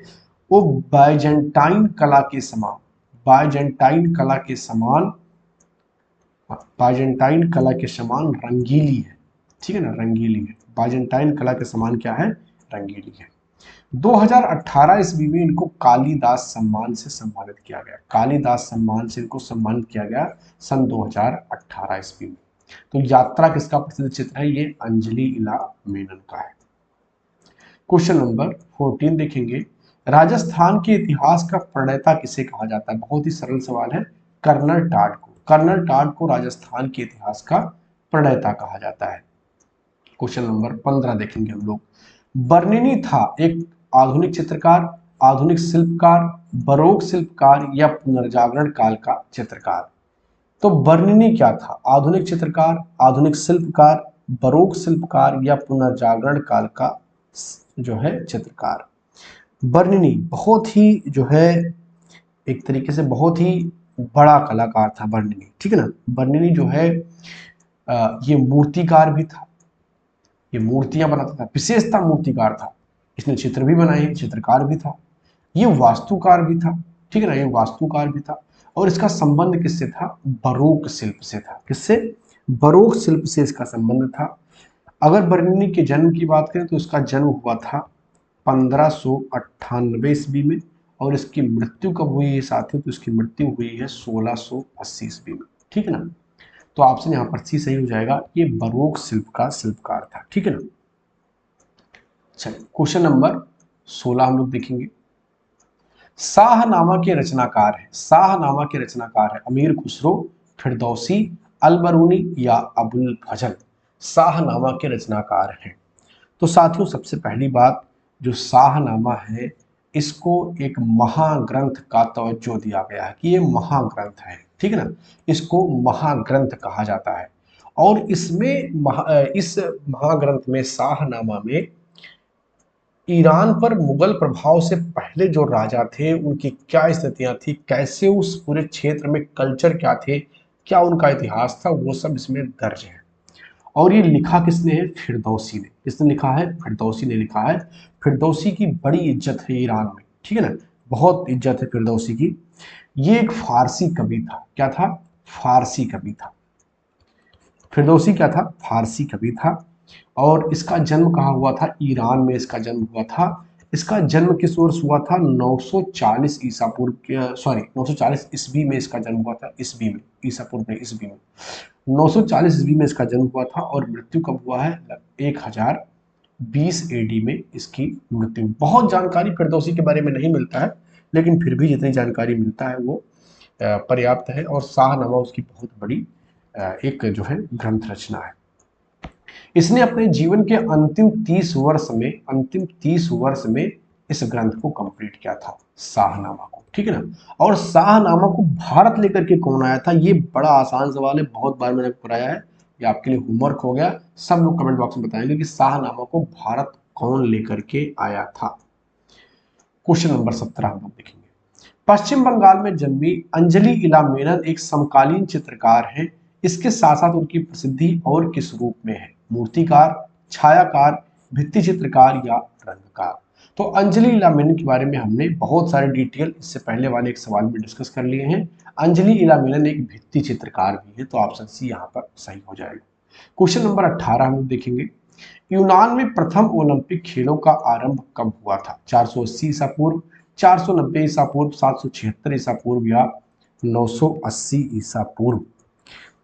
वो बाइजेंटाइन कला के समान, बाइजेंटाइन कला के समान, बाइजेंटाइन कला के समान रंगीली है। ठीक है ना, रंगीली है। बाइजेंटाइन कला के समान क्या है? रंगीली है। 2018 ईस्वी में इनको कालिदास सम्मान से सम्मानित किया गया। कालिदास सम्मान से इनको सम्मानित किया गया सन 2018 ईस्वी में। तो यात्रा किसका प्रसिद्ध चित्र है? ये अंजलि इला मेनन का है। क्वेश्चन नंबर 14 देखेंगे। राजस्थान के इतिहास का प्रणेता किसे कहा जाता है? बहुत ही सरल सवाल है। कर्नल टाड को। कर्नल टाड को राजस्थान के इतिहास का प्रणेता कहा जाता है। क्वेश्चन नंबर 15 देखेंगे हम लोग। बर्निनी था एक आधुनिक चित्रकार, आधुनिक शिल्पकार, बरोक शिल्पकार या पुनर्जागरण काल का चित्रकार? तो बर्निनी क्या था? आधुनिक चित्रकार, आधुनिक शिल्पकार, बरोक शिल्पकार या पुनर्जागरण काल का जो है चित्रकार? बर्निनी बहुत ही जो है एक तरीके से बहुत ही बड़ा कलाकार था बर्निनी। ठीक है ना। बर्निनी जो है ये मूर्तिकार भी था, ये मूर्तियां बनाता था, विशेषता मूर्तिकार था। इसने चित्र भी बनाए, चित्रकार भी था, ये वास्तुकार भी था। ठीक है ना, ये वास्तुकार भी था। और इसका संबंध किससे था? बरोक शिल्प से था। किससे? बरोक शिल्प से इसका संबंध था। अगर बर्निनी के जन्म की बात करें तो इसका जन्म हुआ था 1598 ईस्वी में, और इसकी मृत्यु कब हुई है साथियों? तो इसकी मृत्यु हुई है 1680 ईस्वी में। ठीक है ना। तो ऑप्शन यहाँ पर सी सही हो जाएगा, ये बरोक शिल्प का शिल्पकार था। ठीक है ना। चलिए क्वेश्चन नंबर 16 हम लोग देखेंगे। शाहनामा के रचनाकार है, शाहनामा के रचनाकार है अमीर खुसरो, फिरदौसी, अलबरूनी या अबुल फजल? शाहनामा के रचनाकार हैं। तो साथियों सबसे पहली बात, जो शाहनामा है इसको एक महाग्रंथ का तवज्जो दिया गया है कि ये महाग्रंथ है। ठीक है ना। इसको महाग्रंथ कहा जाता है। और इसमें इस महाग्रंथ में, शाहनामा में, ईरान पर मुगल प्रभाव से पहले जो राजा थे उनकी क्या स्थितियां थी, कैसे उस पूरे क्षेत्र में कल्चर क्या थे, क्या उनका इतिहास था, वो सब इसमें दर्ज है। और ये लिखा किसने है? फिरदौसी ने। किसने लिखा है? फिरदौसी ने लिखा है। फिरदौसी की बड़ी इज्जत है ईरान में। ठीक है ना, बहुत इज्जत है फिरदौसी की। ये एक फारसी कवि था। क्या था? फारसी कवि था। फिरदौसी क्या था? फारसी कवि था। और इसका जन्म कहाँ हुआ था? ईरान में इसका जन्म हुआ था। इसका जन्म किस वर्ष हुआ था? 940 ईसा पूर्व के, सॉरी 940 ईस्वी में इसका जन्म हुआ था। ईस्वी में, ईसा पूर्व नहीं, ईस्वी में 940 ईस्वी में इसका जन्म हुआ था और मृत्यु कब हुआ है? 1020 एडी में इसकी मृत्यु। बहुत जानकारी फिरदौसी के बारे में नहीं मिलता है, लेकिन फिर भी जितनी जानकारी मिलता है वो पर्याप्त है। और शाहनामा उसकी बहुत बड़ी एक जो है ग्रंथ रचना है। इसने अपने जीवन के अंतिम 30 वर्ष में इस ग्रंथ को कंप्लीट किया था, शाहनामा को, ठीक है ना। और शाहनामा को भारत लेकर के कौन आया था? ये बड़ा आसान सवाल है, बहुत बार मैंने कराया है, ये आपके लिए होमवर्क हो गया। सब लोग कमेंट बॉक्स में बताएंगे कि शाहनामा को भारत कौन लेकर के आया था। क्वेश्चन नंबर 17 हम लोग देखेंगे। पश्चिम बंगाल में जन्मी अंजलि इला मेनन एक समकालीन चित्रकार हैं। इसके साथ साथ उनकी प्रसिद्धि और किस रूप में है? मूर्तिकार, छायाकार, भित्ति चित्रकार या रंगकार? तो अंजलि इला मेनन के बारे में हमने बहुत सारे डिटेल इससे पहले वाले एक सवाल में डिस्कस कर लिए हैं। अंजलि इला मेनन एक भित्ति चित्रकार भी है, तो ऑप्शन सी यहाँ पर सही हो जाएगा। क्वेश्चन नंबर 18 हम देखेंगे। यूनान में प्रथम ओलंपिक खेलों का आरंभ कब हुआ था? 480 ईसा पूर्व, 490 ईसा पूर्व, 776 ईसा पूर्व या 980 ईसा पूर्व?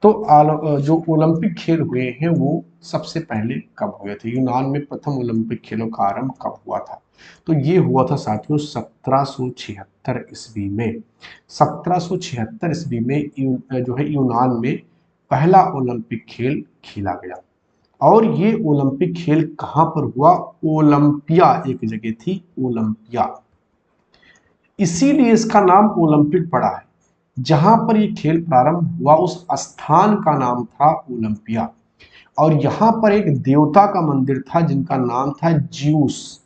तो जो ओलंपिक खेल हुए हैं वो सबसे पहले कब हुए थे? यूनान में प्रथम ओलंपिक खेलों का आरंभ कब हुआ था? तो ये हुआ था साथियों 1776 ईस्वी में। 1776 ईस्वी में जो है यूनान में पहला ओलंपिक खेल खेला गया। और ये ओलंपिक खेल कहां पर हुआ? ओलंपिया एक जगह थी, ओलंपिया, इसीलिए इसका नाम ओलंपिक पड़ा है। जहां पर ये खेल प्रारंभ हुआ उस स्थान का नाम था ओलंपिया। और यहां पर एक देवता का मंदिर था जिनका नाम था जियूस,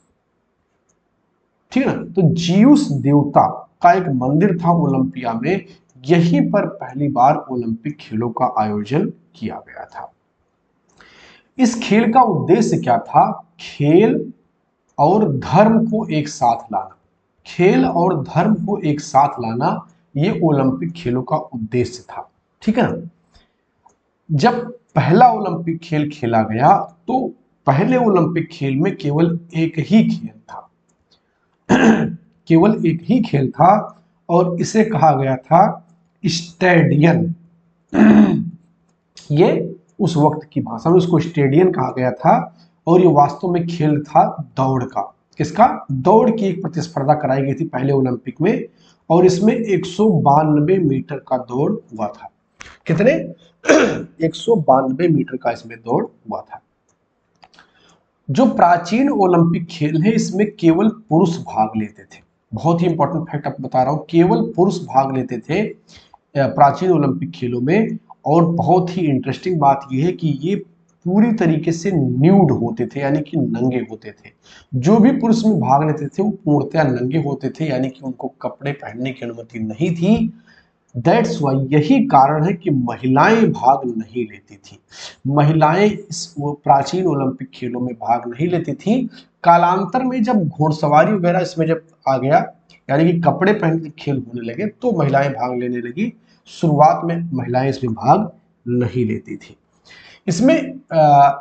ठीक है ना। तो जियूस देवता का एक मंदिर था ओलंपिया में। यहीं पर पहली बार ओलंपिक खेलों का आयोजन किया गया था। इस खेल का उद्देश्य क्या था? खेल और धर्म को एक साथ लाना। खेल और धर्म को एक साथ लाना ये ओलंपिक खेलों का उद्देश्य था, ठीक है ना। जब पहला ओलंपिक खेल खेला गया तो पहले ओलंपिक खेल में केवल एक ही खेल था केवल एक ही खेल था और इसे कहा गया था स्टेडियम। ये उस वक्त की भाषा में उसको स्टेडियम कहा गया था। और ये वास्तव में खेल था दौड़ का। किसका? दौड़ की एक प्रतिस्पर्धा कराई गई थी पहले ओलंपिक में और इसमें 192 मीटर का दौड़ हुआ था। कितने? 192 मीटर का इसमें दौड़ हुआ था। जो प्राचीन ओलंपिक खेल है इसमें केवल पुरुष भाग लेते थे। बहुत ही इंपॉर्टेंट फैक्ट आपको बता रहा हूं, केवल पुरुष भाग लेते थे प्राचीन ओलंपिक खेलों में। और बहुत ही इंटरेस्टिंग बात यह है कि ये पूरी तरीके से न्यूड होते थे, यानी कि नंगे होते थे। जो भी पुरुष में भाग लेते थे वो पूर्णतया नंगे होते थे, यानी कि उनको कपड़े पहनने की अनुमति नहीं थी। दैट्स वाई, यही कारण है कि महिलाएं भाग नहीं लेती थी। महिलाएं इस प्राचीन ओलंपिक खेलों में भाग नहीं लेती थी। कालांतर में जब घोड़सवारी वगैरह इसमें जब आ गया, यानी कि कपड़े पहन के खेल होने लगे, तो महिलाएं भाग लेने लगी। शुरुआत में महिलाएं इसमें भाग नहीं लेती थी। इसमें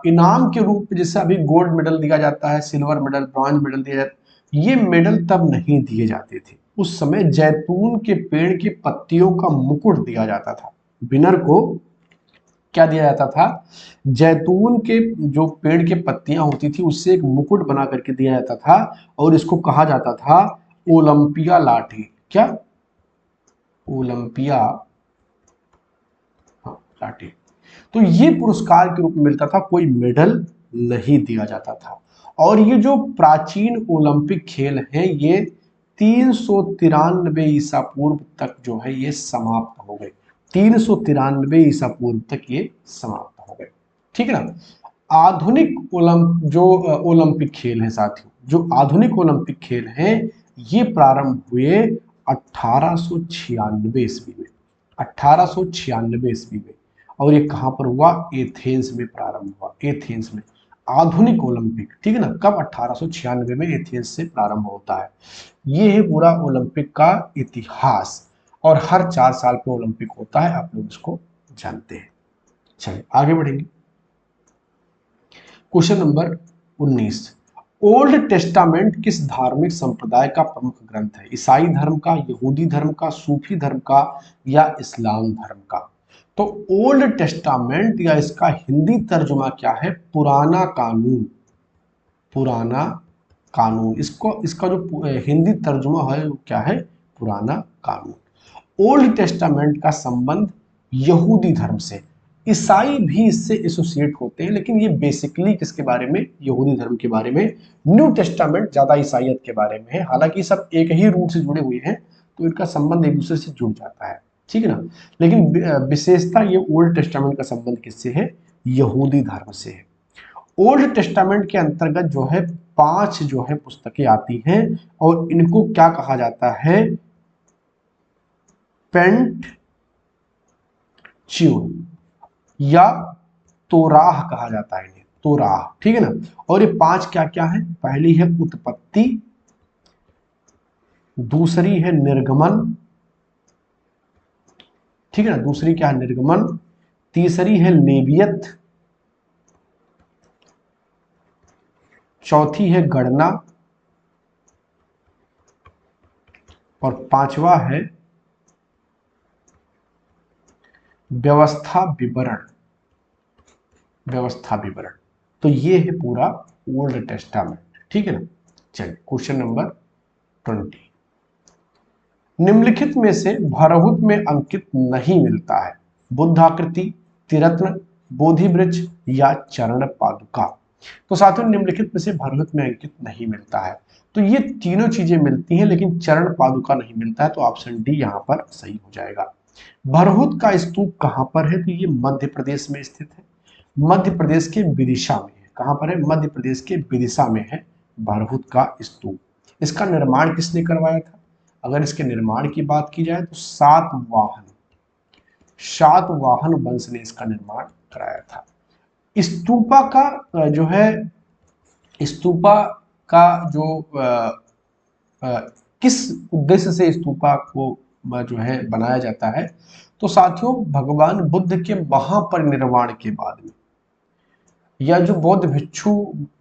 इनाम के रूप में जैसे अभी गोल्ड मेडल दिया जाता है, सिल्वर मेडल, ब्रॉन्ज मेडल दिया जाता है, ये मेडल तब नहीं दिए जाते थे। उस समय जैतून के पेड़ की पत्तियों का मुकुट दिया जाता था। विनर को क्या दिया जाता था? जैतून के जो पेड़ की पत्तियां होती थी उससे एक मुकुट बना करके दिया जाता था और इसको कहा जाता था ओलंपिया लाठी। क्या? ओलंपिया, हाँ, लाठी। तो ये पुरस्कार के रूप में मिलता था, कोई मेडल नहीं दिया जाता था। और ये जो प्राचीन ओलंपिक खेल हैं ये 393 ईसा पूर्व तक जो है ये समाप्त हो गए। 393 ईसा पूर्व तक ये समाप्त हो गए, ठीक है ना। आधुनिक ओलंपिक खेल है साथियों, जो आधुनिक ओलंपिक खेल हैं ये प्रारंभ हुए 1896 ईस्वी में। 1896 ईस्वी में। और ये कहां पर हुआ? एथेंस में प्रारंभ हुआ, एथेंस में। आधुनिक ओलंपिक, ठीक है ना, कब? 1896 में एथेंस से प्रारंभ होता है। ये है पूरा ओलंपिक का इतिहास। और हर 4 साल पे ओलंपिक होता है, आप लोग इसको जानते हैं। चलिए आगे बढ़ेंगे। Question number 19। ओल्ड टेस्टामेंट किस धार्मिक संप्रदाय का प्रमुख ग्रंथ है? ईसाई धर्म का, यहूदी धर्म का, सूफी धर्म का या इस्लाम धर्म का? तो ओल्ड टेस्टामेंट या इसका हिंदी तर्जुमा क्या है? पुराना कानून। पुराना कानून, इसको इसका जो हिंदी तर्जुमा है वो क्या है? पुराना कानून। ओल्ड टेस्टामेंट का संबंध यहूदी धर्म से, ईसाई भी इससे एसोसिएट होते हैं, लेकिन ये बेसिकली किसके बारे में? यहूदी धर्म के बारे में। न्यू टेस्टामेंट ज्यादा ईसाइयत के बारे में है, हालांकि सब एक ही रूट से जुड़े हुए हैं तो इनका संबंध एक दूसरे से जुड़ जाता है, ठीक है ना। लेकिन विशेषता ये ओल्ड टेस्टामेंट का संबंध किससे है? यहूदी धर्म से है। ओल्ड टेस्टामेंट के अंतर्गत जो है 5 जो है पुस्तकें आती हैं और इनको क्या कहा जाता है? पेंट च्यून या तोराह कहा जाता है इन्हें, तोराह, ठीक है ना। और ये 5 क्या क्या है? पहली है उत्पत्ति, दूसरी है निर्गमन, ठीक है ना, दूसरी क्या है? निर्गमन। तीसरी है लेवियत, चौथी है गणना और पांचवा है व्यवस्था विवरण। व्यवस्था विवरण। तो ये है पूरा ओल्ड टेस्टामेंट, ठीक है ना। चलिए क्वेश्चन नंबर 20। निम्नलिखित में से भरहुत में अंकित नहीं मिलता है? बुद्धाकृति, त्रिरत्न, बोधि वृक्ष या चरण पादुका? तो साथियों निम्नलिखित में से भरहुत में अंकित नहीं मिलता है, तो ये तीनों चीजें मिलती हैं लेकिन चरण पादुका नहीं मिलता है, तो ऑप्शन डी यहां पर सही हो जाएगा। भरहुत का स्तूप कहां पर है? तो ये मध्य प्रदेश में स्थित है, मध्य प्रदेश के विदिशा में है। कहां पर है? मध्य प्रदेश के विदिशा में है भरहुत का स्तूप। इसका निर्माण किसने करवाया था? अगर इसके निर्माण की बात की जाए तो सातवाहन वंश ने इसका निर्माण कराया था। स्तूपा का जो है, स्तूपा का जो किस उद्देश्य से स्तूपा को जो है बनाया जाता है? तो साथियों भगवान बुद्ध के महापरिनिर्वाण के बाद में, या जो बौद्ध भिक्षु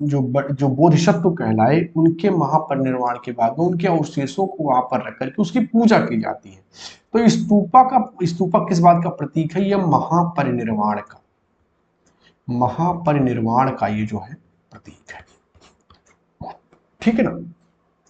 जो बोधिसत्व कहलाए, उनके महापरिनिर्वाण के बाद में उनके अवशेषों को वहां पर रख करके उसकी पूजा की जाती है। तो स्तूपा किस बात का प्रतीक है? यह महापरिनिर्वाण का ये जो है प्रतीक है, ठीक है ना।